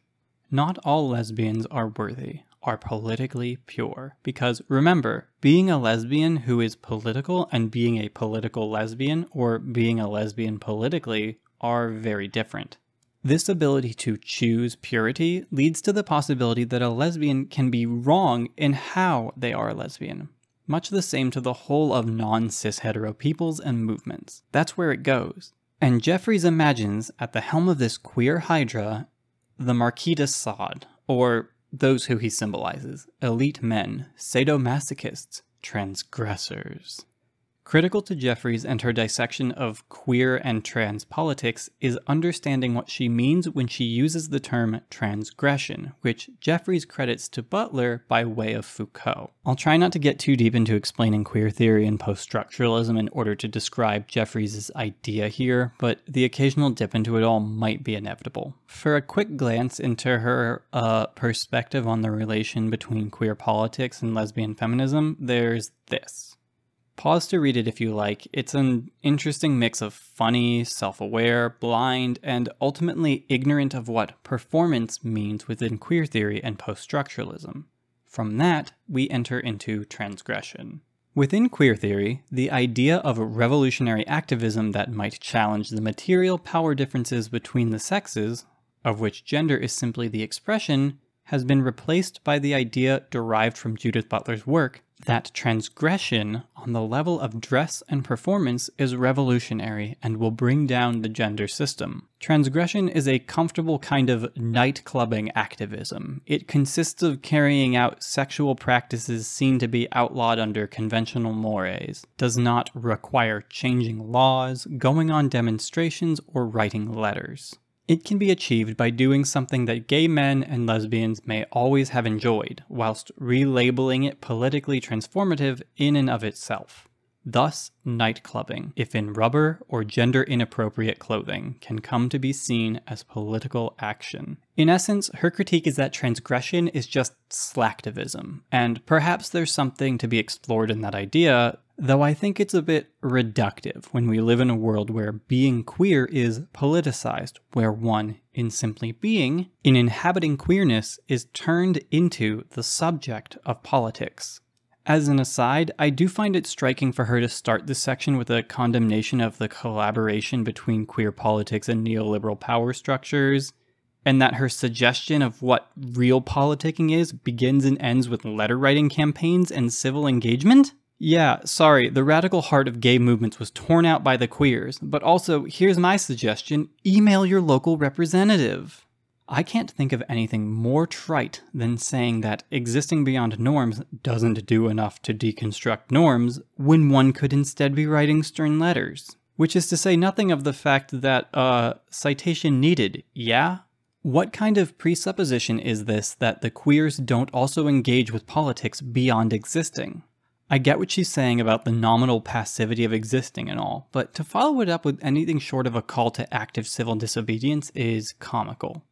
[SPEAKER 1] Not all lesbians are worthy, are politically pure, because remember, being a lesbian who is political and being a political lesbian, or being a lesbian politically, are very different. This ability to choose purity leads to the possibility that a lesbian can be wrong in how they are a lesbian. much the same to the whole of non-cis hetero peoples and movements. That's where it goes. And Jeffries imagines, at the helm of this queer hydra, the Marquis de Sade, or those who he symbolizes, elite men, sadomasochists, transgressors. Critical to Jeffries and her dissection of queer and trans politics is understanding what she means when she uses the term transgression, which Jeffries credits to Butler by way of Foucault. I'll try not to get too deep into explaining queer theory and post-structuralism in order to describe Jeffries' idea here, but the occasional dip into it all might be inevitable. For a quick glance into her perspective on the relation between queer politics and lesbian feminism, there's this. Pause to read it if you like. It's an interesting mix of funny, self-aware, blind, and ultimately ignorant of what performance means within queer theory and post-structuralism. From that, we enter into transgression. Within queer theory, the idea of revolutionary activism that might challenge the material power differences between the sexes, of which gender is simply the expression, has been replaced by the idea derived from Judith Butler's work that transgression on the level of dress and performance is revolutionary and will bring down the gender system. Transgression is a comfortable kind of nightclubbing activism. It consists of carrying out sexual practices seen to be outlawed under conventional mores, does not require changing laws, going on demonstrations, or writing letters. It can be achieved by doing something that gay men and lesbians may always have enjoyed, whilst relabeling it politically transformative in and of itself. Thus, nightclubbing, if in rubber or gender-inappropriate clothing, can come to be seen as political action. In essence, her critique is that transgression is just slacktivism, and perhaps there's something to be explored in that idea, though I think it's a bit reductive when we live in a world where being queer is politicized, where one, in simply being, in inhabiting queerness, is turned into the subject of politics. As an aside, I do find it striking for her to start this section with a condemnation of the collaboration between queer politics and neoliberal power structures, and that her suggestion of what real politicking is begins and ends with letter-writing campaigns and civil engagement? Yeah, sorry, the radical heart of gay movements was torn out by the queers, but also, here's my suggestion, email your local representative. I can't think of anything more trite than saying that existing beyond norms doesn't do enough to deconstruct norms when one could instead be writing stern letters. Which is to say nothing of the fact that, citation needed, yeah? What kind of presupposition is this that the queers don't also engage with politics beyond existing? I get what she's saying about the nominal passivity of existing and all, but to follow it up with anything short of a call to active civil disobedience is comical.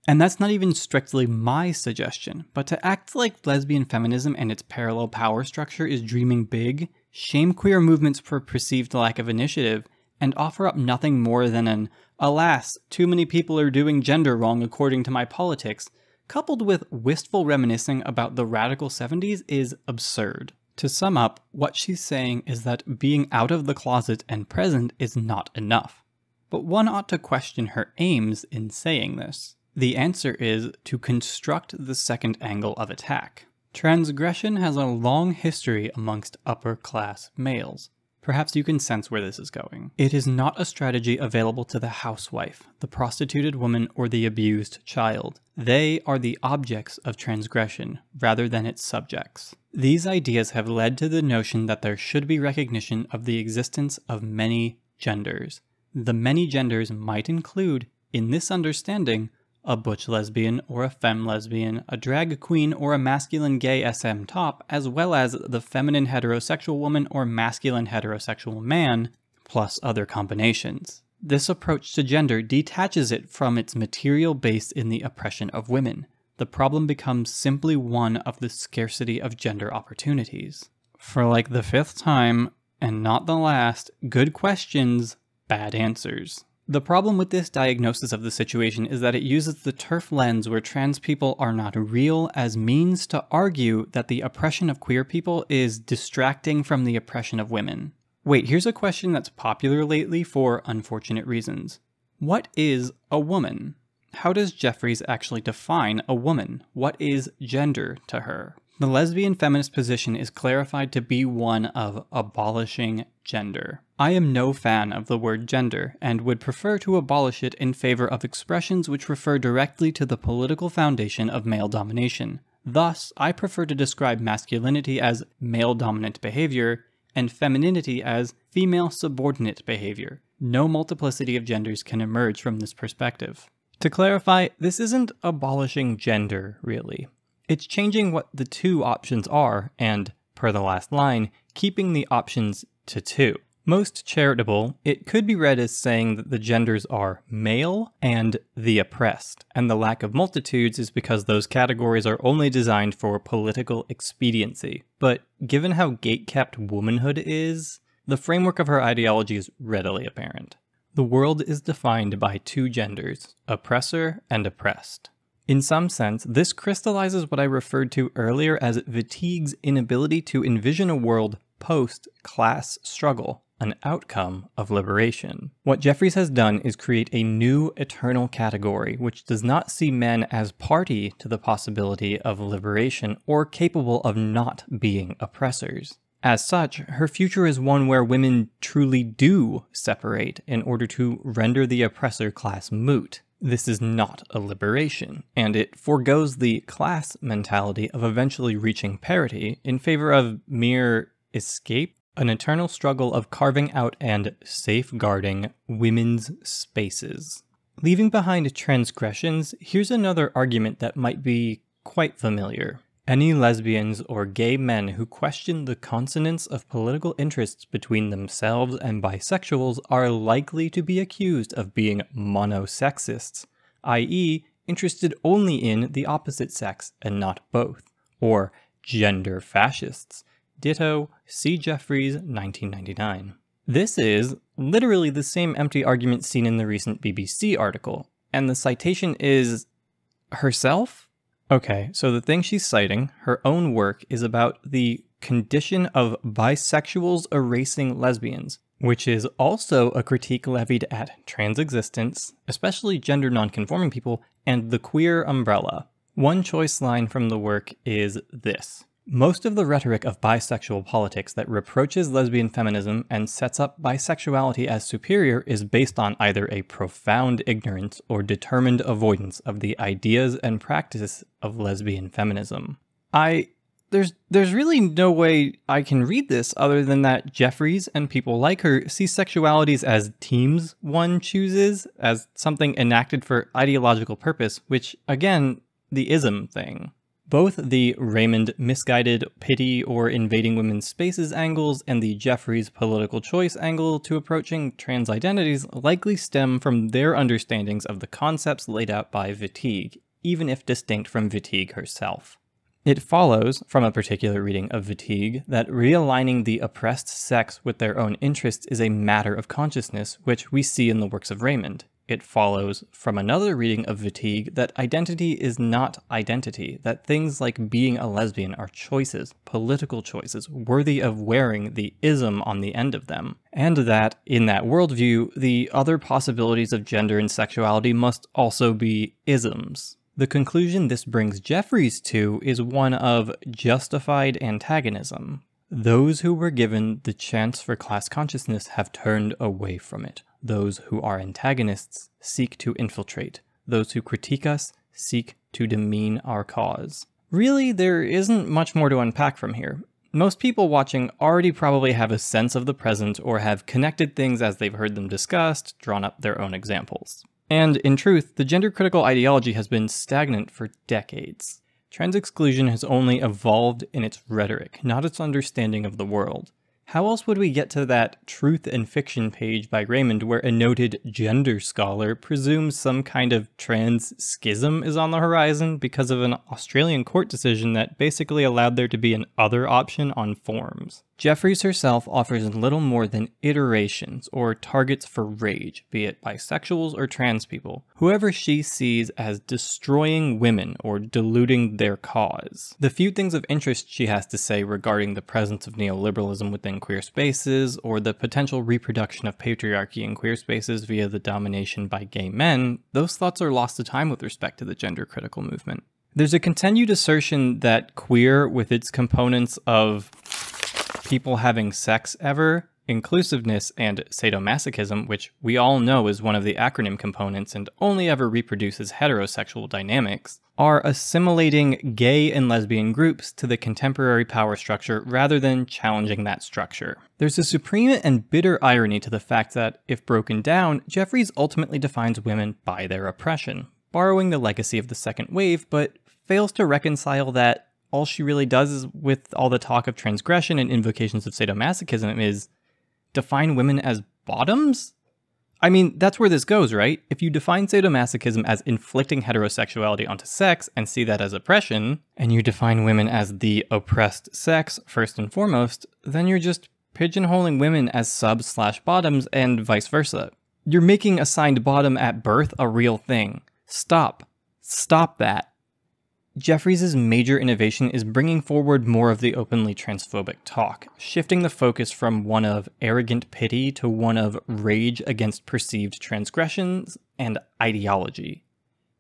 [SPEAKER 1] And that's not even strictly my suggestion, but to act like lesbian feminism and its parallel power structure is dreaming big, shame queer movements for perceived lack of initiative, and offer up nothing more than an, alas, too many people are doing gender wrong according to my politics, coupled with wistful reminiscing about the radical 70s is absurd. To sum up, what she's saying is that being out of the closet and present is not enough. But one ought to question her aims in saying this. The answer is to construct the second angle of attack. Transgression has a long history amongst upper-class males. Perhaps you can sense where this is going. It is not a strategy available to the housewife, the prostituted woman, or the abused child. They are the objects of transgression, rather than its subjects. These ideas have led to the notion that there should be recognition of the existence of many genders. The many genders might include, in this understanding, a butch lesbian or a femme lesbian, a drag queen or a masculine gay SM top, as well as the feminine heterosexual woman or masculine heterosexual man, plus other combinations. This approach to gender detaches it from its material base in the oppression of women. The problem becomes simply one of the scarcity of gender opportunities. For like the fifth time, and not the last, good questions, bad answers. The problem with this diagnosis of the situation is that it uses the TERF lens where trans people are not real as means to argue that the oppression of queer people is distracting from the oppression of women. Wait, here's a question that's popular lately for unfortunate reasons. What is a woman? How does Jeffries actually define a woman? What is gender to her? The lesbian feminist position is clarified to be one of abolishing gender. I am no fan of the word gender, and would prefer to abolish it in favor of expressions which refer directly to the political foundation of male domination. Thus, I prefer to describe masculinity as male-dominant behavior, and femininity as female subordinate behavior. No multiplicity of genders can emerge from this perspective. To clarify, this isn't abolishing gender, really. It's changing what the two options are, and, per the last line, keeping the options to two. Most charitable, it could be read as saying that the genders are male and the oppressed, and the lack of multitudes is because those categories are only designed for political expediency. But given how gate-kept womanhood is, the framework of her ideology is readily apparent. The world is defined by two genders, oppressor and oppressed. In some sense, this crystallizes what I referred to earlier as Wittig's inability to envision a world post-class struggle, an outcome of liberation. What Jeffries has done is create a new eternal category which does not see men as party to the possibility of liberation or capable of not being oppressors. As such, her future is one where women truly do separate in order to render the oppressor class moot. This is not a liberation, and it forgoes the class mentality of eventually reaching parity in favor of mere escape, an eternal struggle of carving out and safeguarding women's spaces. Leaving behind transgressions, here's another argument that might be quite familiar. Any lesbians or gay men who question the consonance of political interests between themselves and bisexuals are likely to be accused of being monosexists, i.e., interested only in the opposite sex and not both, or gender fascists. Ditto, see Jeffries, 1999. This is literally the same empty argument seen in the recent BBC article, and the citation is herself? Okay, so the thing she's citing, her own work, is about the condition of bisexuals erasing lesbians, which is also a critique levied at trans existence, especially gender nonconforming people, and the queer umbrella. One choice line from the work is this. Most of the rhetoric of bisexual politics that reproaches lesbian feminism and sets up bisexuality as superior is based on either a profound ignorance or determined avoidance of the ideas and practices of lesbian feminism. There's really no way I can read this other than that Jeffries and people like her see sexualities as teams one chooses, as something enacted for ideological purpose, which, again, the ism thing. Both the Raymond misguided pity or invading women's spaces angles and the Jeffries political choice angle to approaching trans identities likely stem from their understandings of the concepts laid out by Wittig, even if distinct from Wittig herself. It follows, from a particular reading of Wittig, that realigning the oppressed sex with their own interests is a matter of consciousness, which we see in the works of Raymond. It follows, from another reading of Wittig, that identity is not identity, that things like being a lesbian are choices, political choices, worthy of wearing the ism on the end of them, and that, in that worldview, the other possibilities of gender and sexuality must also be isms. The conclusion this brings Jeffries to is one of justified antagonism. Those who were given the chance for class consciousness have turned away from it. Those who are antagonists seek to infiltrate. Those who critique us seek to demean our cause. Really, there isn't much more to unpack from here. Most people watching already probably have a sense of the present or have connected things as they've heard them discussed, drawn up their own examples. And in truth, the gender-critical ideology has been stagnant for decades. Trans exclusion has only evolved in its rhetoric, not its understanding of the world. How else would we get to that Truth and Fiction page by Raymond where a noted gender scholar presumes some kind of trans schism is on the horizon because of an Australian court decision that basically allowed there to be an other option on forms? Jeffries herself offers little more than iterations or targets for rage, be it bisexuals or trans people, whoever she sees as destroying women or diluting their cause. The few things of interest she has to say regarding the presence of neoliberalism within queer spaces or the potential reproduction of patriarchy in queer spaces via the domination by gay men, those thoughts are lost to time with respect to the gender critical movement. There's a continued assertion that queer, with its components of people having sex ever, inclusiveness, and sadomasochism, which we all know is one of the acronym components and only ever reproduces heterosexual dynamics, are assimilating gay and lesbian groups to the contemporary power structure rather than challenging that structure. There's a supreme and bitter irony to the fact that, if broken down, Jeffries ultimately defines women by their oppression, borrowing the legacy of the second wave, but fails to reconcile that all she really does is, with all the talk of transgression and invocations of sadomasochism, is define women as bottoms? I mean, that's where this goes, right? If you define sadomasochism as inflicting heterosexuality onto sex and see that as oppression, and you define women as the oppressed sex first and foremost, then you're just pigeonholing women as subs/bottoms and vice versa. You're making assigned bottom at birth a real thing. Stop. Stop that. Jeffries' major innovation is bringing forward more of the openly transphobic talk, shifting the focus from one of arrogant pity to one of rage against perceived transgressions and ideology.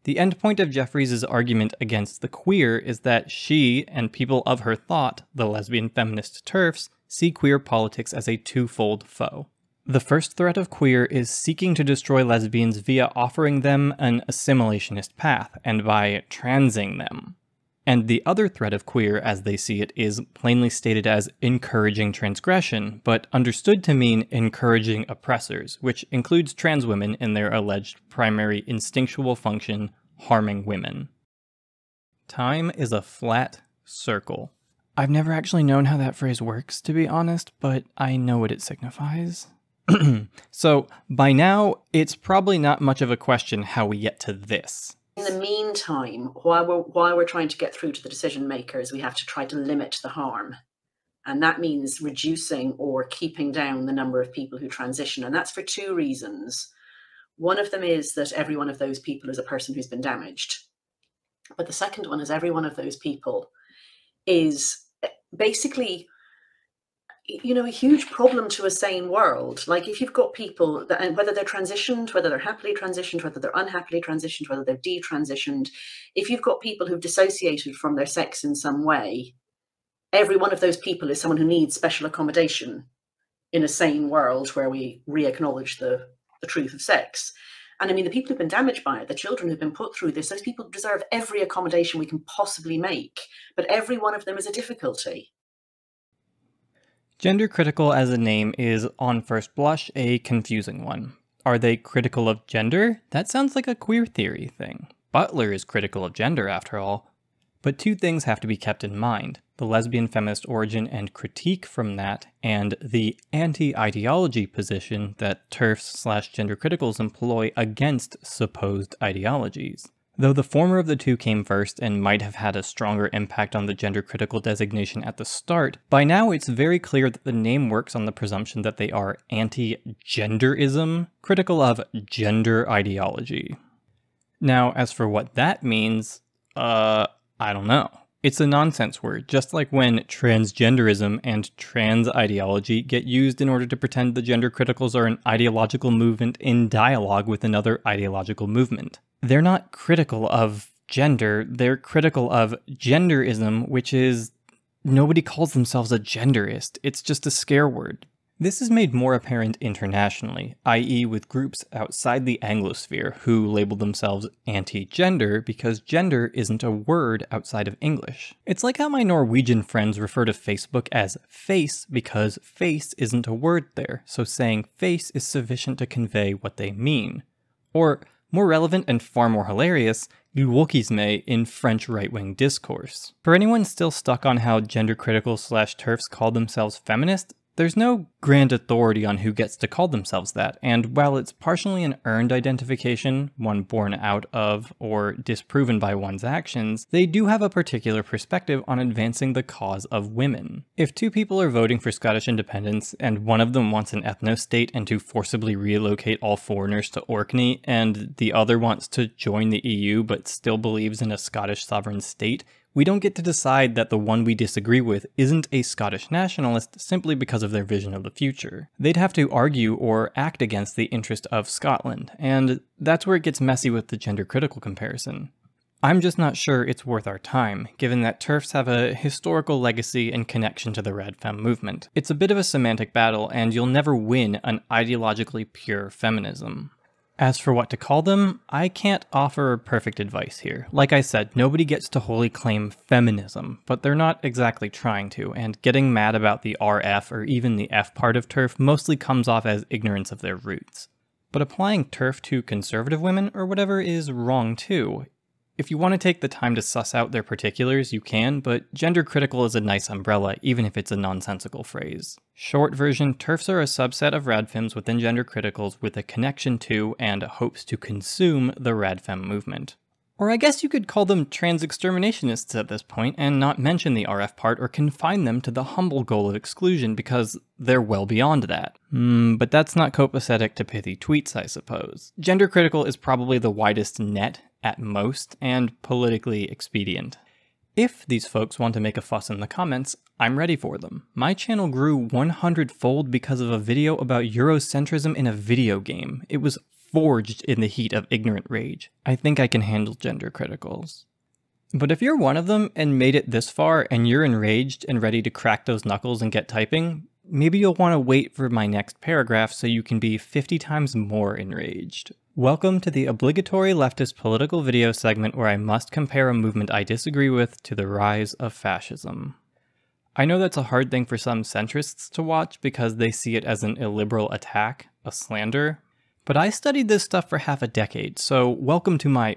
[SPEAKER 1] The endpoint of Jeffries' argument against the queer is that she, and people of her thought, the lesbian feminist TERFs, see queer politics as a twofold foe. The first threat of queer is seeking to destroy lesbians via offering them an assimilationist path, and by transing them. And the other threat of queer, as they see it, is plainly stated as encouraging transgression, but understood to mean encouraging oppressors, which includes trans women in their alleged primary instinctual function, harming women. Time is a flat circle. I've never actually known how that phrase works, to be honest, but I know what it signifies. So, by now, it's probably not much of a question how we get to this.
[SPEAKER 2] In the meantime, while we're trying to get through to the decision makers, we have to try to limit the harm. And that means reducing or keeping down the number of people who transition. And that's for two reasons. One of them is that every one of those people is a person who's been damaged. But the second one is every one of those people is basically, you know, a huge problem to a sane world. Like, if you've got people that, and whether they're transitioned, whether they're happily transitioned, whether they're unhappily transitioned, whether they're detransitioned, if you've got people who've dissociated from their sex in some way, every one of those people is someone who needs special accommodation in a sane world where we re-acknowledge the truth of sex. And I mean, the people who've been damaged by it, the children who've been put through this, those people deserve every accommodation we can possibly make. But every one of them is a difficulty.
[SPEAKER 1] Gender critical as a name is, on first blush, a confusing one. Are they critical of gender? That sounds like a queer theory thing. Butler is critical of gender, after all. But two things have to be kept in mind: the lesbian feminist origin and critique from that, and the anti-ideology position that TERFs/gender criticals employ against supposed ideologies. Though the former of the two came first and might have had a stronger impact on the gender critical designation at the start, by now it's very clear that the name works on the presumption that they are anti-genderism, critical of gender ideology. Now, as for what that means, I don't know. It's a nonsense word, just like when transgenderism and trans ideology get used in order to pretend the gender criticals are an ideological movement in dialogue with another ideological movement. They're not critical of gender, they're critical of genderism, which is, nobody calls themselves a genderist, it's just a scare word. This is made more apparent internationally, i.e. with groups outside the Anglosphere who label themselves anti-gender because gender isn't a word outside of English. It's like how my Norwegian friends refer to Facebook as face because face isn't a word there, so saying face is sufficient to convey what they mean. Or, more relevant and far more hilarious, wokisme in French right-wing discourse. For anyone still stuck on how gender-critical/TERFs call themselves feminist, there's no grand authority on who gets to call themselves that, and while it's partially an earned identification, one born out of or disproven by one's actions, they do have a particular perspective on advancing the cause of women. If two people are voting for Scottish independence, and one of them wants an ethno-state and to forcibly relocate all foreigners to Orkney, and the other wants to join the EU but still believes in a Scottish sovereign state, we don't get to decide that the one we disagree with isn't a Scottish nationalist simply because of their vision of the future. They'd have to argue or act against the interest of Scotland, and that's where it gets messy with the gender critical comparison. I'm just not sure it's worth our time, given that TERFs have a historical legacy and connection to the radfem movement. It's a bit of a semantic battle, and you'll never win an ideologically pure feminism. As for what to call them, I can't offer perfect advice here. Like I said, nobody gets to wholly claim feminism, but they're not exactly trying to, and getting mad about the RF or even the F part of TERF mostly comes off as ignorance of their roots. But applying TERF to conservative women or whatever is wrong too. If you want to take the time to suss out their particulars, you can, but gender critical is a nice umbrella, even if it's a nonsensical phrase. Short version, TERFs are a subset of radfems within gender criticals with a connection to and hopes to consume the radfem movement. Or I guess you could call them trans exterminationists at this point and not mention the RF part or confine them to the humble goal of exclusion because they're well beyond that. But that's not copacetic to pithy tweets, I suppose. Gender critical is probably the widest net at most, and politically expedient. If these folks want to make a fuss in the comments, I'm ready for them. My channel grew 100-fold because of a video about Eurocentrism in a video game. It was forged in the heat of ignorant rage. I think I can handle gender criticals. But if you're one of them and made it this far and you're enraged and ready to crack those knuckles and get typing, maybe you'll want to wait for my next paragraph so you can be 50 times more enraged. Welcome to the obligatory leftist political video segment where I must compare a movement I disagree with to the rise of fascism. I know that's a hard thing for some centrists to watch because they see it as an illiberal attack, a slander, but I studied this stuff for half a decade, so welcome to my...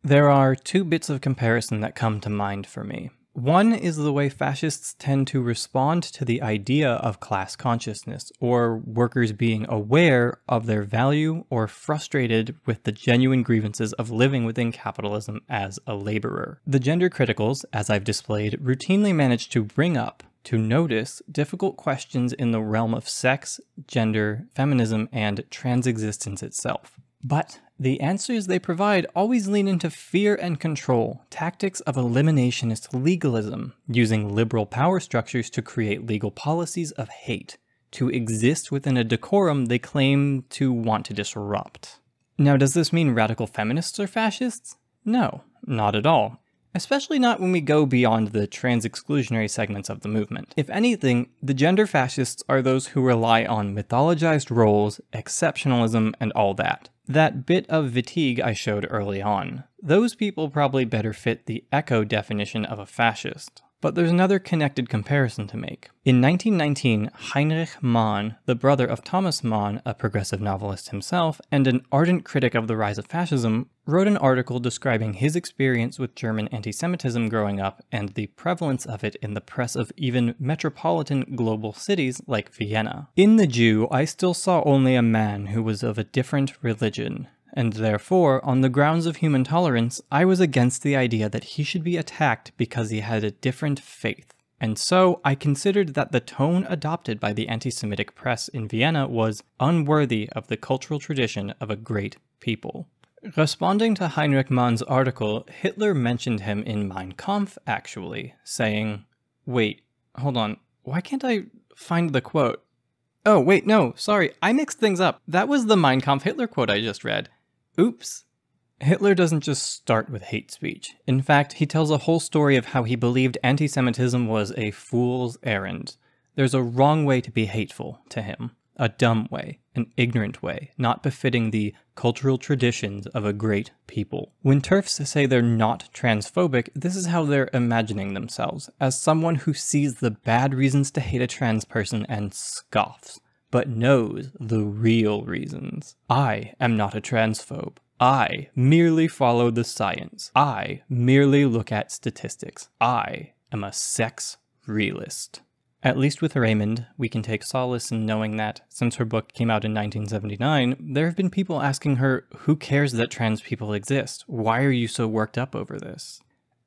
[SPEAKER 1] There are two bits of comparison that come to mind for me. One is the way fascists tend to respond to the idea of class consciousness, or workers being aware of their value or frustrated with the genuine grievances of living within capitalism as a laborer. The gender criticals, as I've displayed, routinely manage to bring up, to notice, difficult questions in the realm of sex, gender, feminism, and trans existence itself. But the answers they provide always lean into fear and control, tactics of eliminationist legalism, using liberal power structures to create legal policies of hate, to exist within a decorum they claim to want to disrupt. Now, does this mean radical feminists are fascists? No, not at all. Especially not when we go beyond the trans-exclusionary segments of the movement. If anything, the gender fascists are those who rely on mythologized roles, exceptionalism, and all that. That bit of Wittig I showed early on. Those people probably better fit the echo definition of a fascist. But there's another connected comparison to make. In 1919, Heinrich Mann, the brother of Thomas Mann, a progressive novelist himself, and an ardent critic of the rise of fascism, wrote an article describing his experience with German anti-Semitism growing up and the prevalence of it in the press of even metropolitan global cities like Vienna. In the Jew, I still saw only a man who was of a different religion. And therefore, on the grounds of human tolerance, I was against the idea that he should be attacked because he had a different faith. And so, I considered that the tone adopted by the anti-Semitic press in Vienna was unworthy of the cultural tradition of a great people. Responding to Heinrich Mann's article, Hitler mentioned him in Mein Kampf, actually, saying, wait, hold on, why can't I find the quote? Oh, wait, no, sorry, I mixed things up. That was the Mein Kampf Hitler quote I just read. Oops. Hitler doesn't just start with hate speech. In fact, he tells a whole story of how he believed anti-Semitism was a fool's errand. There's a wrong way to be hateful to him. A dumb way, an ignorant way, not befitting the cultural traditions of a great people. When TERFs say they're not transphobic, this is how they're imagining themselves, as someone who sees the bad reasons to hate a trans person and scoffs, but knows the real reasons. I am not a transphobe. I merely follow the science. I merely look at statistics. I am a sex realist. At least with Raymond, we can take solace in knowing that, since her book came out in 1979, there have been people asking her, who cares that trans people exist? Why are you so worked up over this?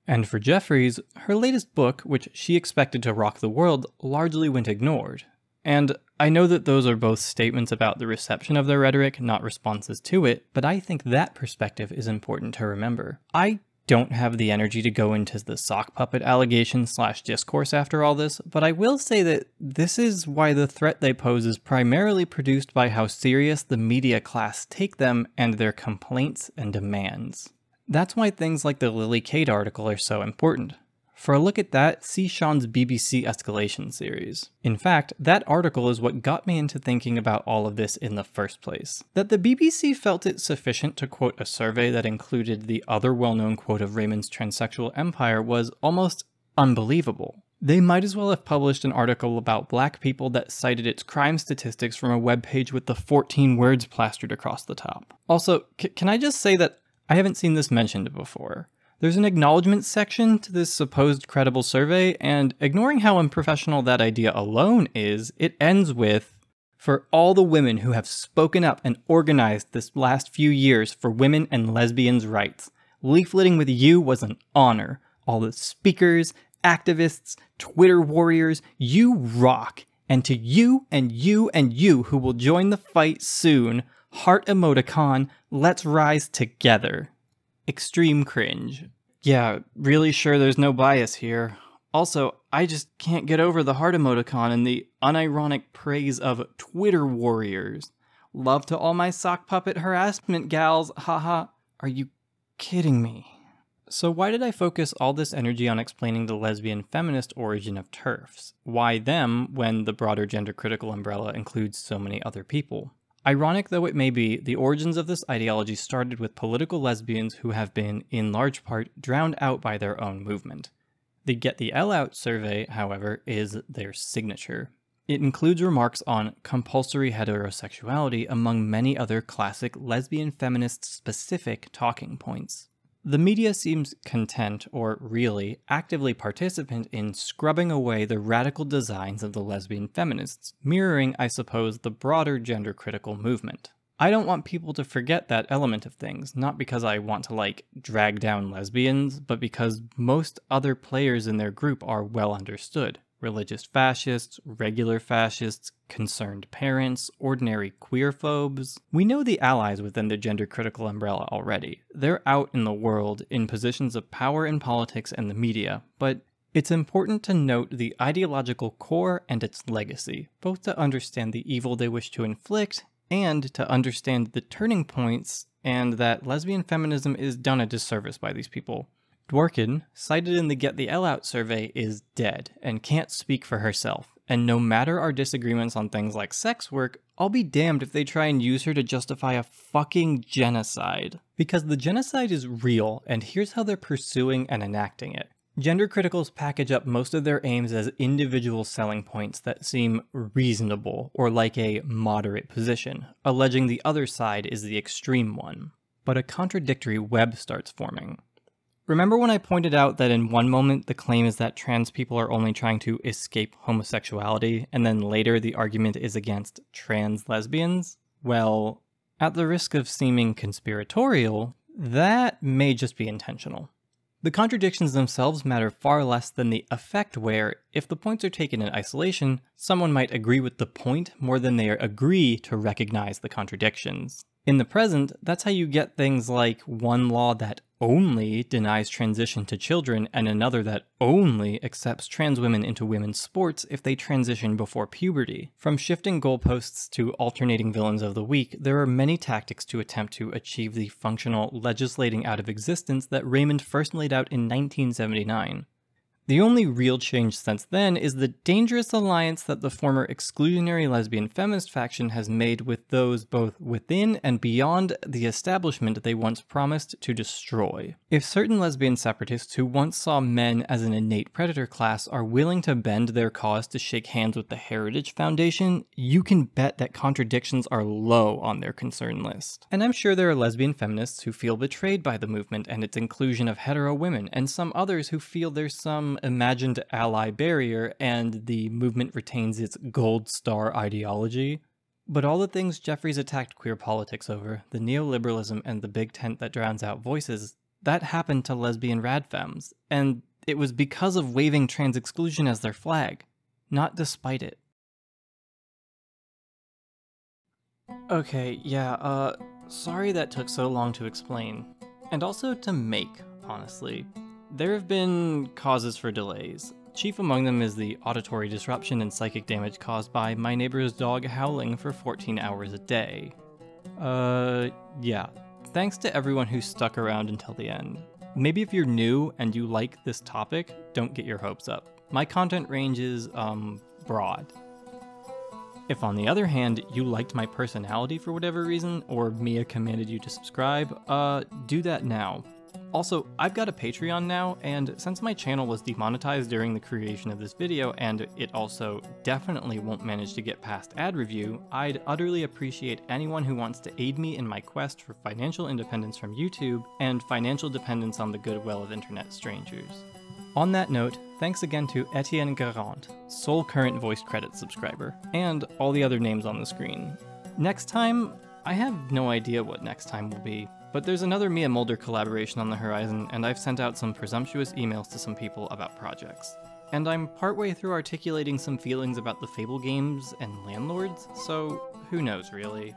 [SPEAKER 1] And for Jeffries, her latest book, which she expected to rock the world, largely went ignored. And I know that those are both statements about the reception of their rhetoric, not responses to it, but I think that perspective is important to remember. I don't have the energy to go into the sock puppet allegation/discourse after all this, but I will say that this is why the threat they pose is primarily produced by how serious the media class take them and their complaints and demands. That's why things like the Lily Kate article are so important. For a look at that, see Sean's BBC Escalation series. In fact, that article is what got me into thinking about all of this in the first place. That the BBC felt it sufficient to quote a survey that included the other well-known quote of Raymond's transsexual empire was almost unbelievable. They might as well have published an article about black people that cited its crime statistics from a webpage with the 14 words plastered across the top. Also, can I just say that I haven't seen this mentioned before. There's an acknowledgement section to this supposed credible survey, and ignoring how unprofessional that idea alone is, it ends with, "For all the women who have spoken up and organized this last few years for women and lesbians' rights, leafleting with you was an honor. All the speakers, activists, Twitter warriors, you rock. And to you and you and you who will join the fight soon, heart emoticon, let's rise together." Extreme cringe. Yeah, really sure there's no bias here. Also, I just can't get over the heart emoticon and the unironic praise of Twitter warriors. Love to all my sock puppet harassment gals, haha. Are you kidding me? So why did I focus all this energy on explaining the lesbian feminist origin of TERFs? Why them when the broader gender critical umbrella includes so many other people? Ironic though it may be, the origins of this ideology started with political lesbians who have been, in large part, drowned out by their own movement. The Get the L Out survey, however, is their signature. It includes remarks on compulsory heterosexuality among many other classic lesbian feminist-specific talking points. The media seems content, or really, actively participant in scrubbing away the radical designs of the lesbian feminists, mirroring, I suppose, the broader gender-critical movement. I don't want people to forget that element of things, not because I want to, drag down lesbians, but because most other players in their group are well understood. Religious fascists, regular fascists, concerned parents, ordinary queerphobes. We know the allies within the gender-critical umbrella already. They're out in the world, in positions of power in politics and the media, but it's important to note the ideological core and its legacy, both to understand the evil they wish to inflict, and to understand the turning points, and that lesbian feminism is done a disservice by these people. Dworkin, cited in the Get the L Out survey, is dead and can't speak for herself, and no matter our disagreements on things like sex work, I'll be damned if they try and use her to justify a fucking genocide. Because the genocide is real, and here's how they're pursuing and enacting it. Gender criticals package up most of their aims as individual selling points that seem reasonable or like a moderate position, alleging the other side is the extreme one. But a contradictory web starts forming. Remember when I pointed out that in one moment the claim is that trans people are only trying to escape homosexuality, and then later the argument is against trans lesbians? Well, at the risk of seeming conspiratorial, that may just be intentional. The contradictions themselves matter far less than the effect where, if the points are taken in isolation, someone might agree with the point more than they agree to recognize the contradictions. In the present, that's how you get things like one law that only denies transition to children and another that only accepts trans women into women's sports if they transition before puberty. From shifting goalposts to alternating villains of the week, there are many tactics to attempt to achieve the functional legislating out of existence that Raymond first laid out in 1979. The only real change since then is the dangerous alliance that the former exclusionary lesbian feminist faction has made with those both within and beyond the establishment they once promised to destroy. If certain lesbian separatists who once saw men as an innate predator class are willing to bend their cause to shake hands with the Heritage Foundation, you can bet that contradictions are low on their concern list. And I'm sure there are lesbian feminists who feel betrayed by the movement and its inclusion of hetero women, and some others who feel there's some imagined ally barrier and the movement retains its gold star ideology. But all the things Jeffries attacked queer politics over, the neoliberalism and the big tent that drowns out voices, that happened to lesbian radfems, and it was because of waving trans exclusion as their flag, not despite it. Okay, yeah, sorry that took so long to explain, and also to make, honestly. There have been causes for delays. Chief among them is the auditory disruption and psychic damage caused by my neighbor's dog howling for 14 hours a day. Yeah, thanks to everyone who stuck around until the end. Maybe if you're new and you like this topic, don't get your hopes up. My content range is, broad. If on the other hand, you liked my personality for whatever reason, or Mia commanded you to subscribe, do that now. Also, I've got a Patreon now, and since my channel was demonetized during the creation of this video, and it also definitely won't manage to get past ad review, I'd utterly appreciate anyone who wants to aid me in my quest for financial independence from YouTube and financial dependence on the goodwill of internet strangers. On that note, thanks again to Etienne Garant, sole current voice credit subscriber, and all the other names on the screen. Next time, I have no idea what next time will be, but there's another Mia Mulder collaboration on the horizon, and I've sent out some presumptuous emails to some people about projects. And I'm partway through articulating some feelings about the Fable games and landlords, so who knows really.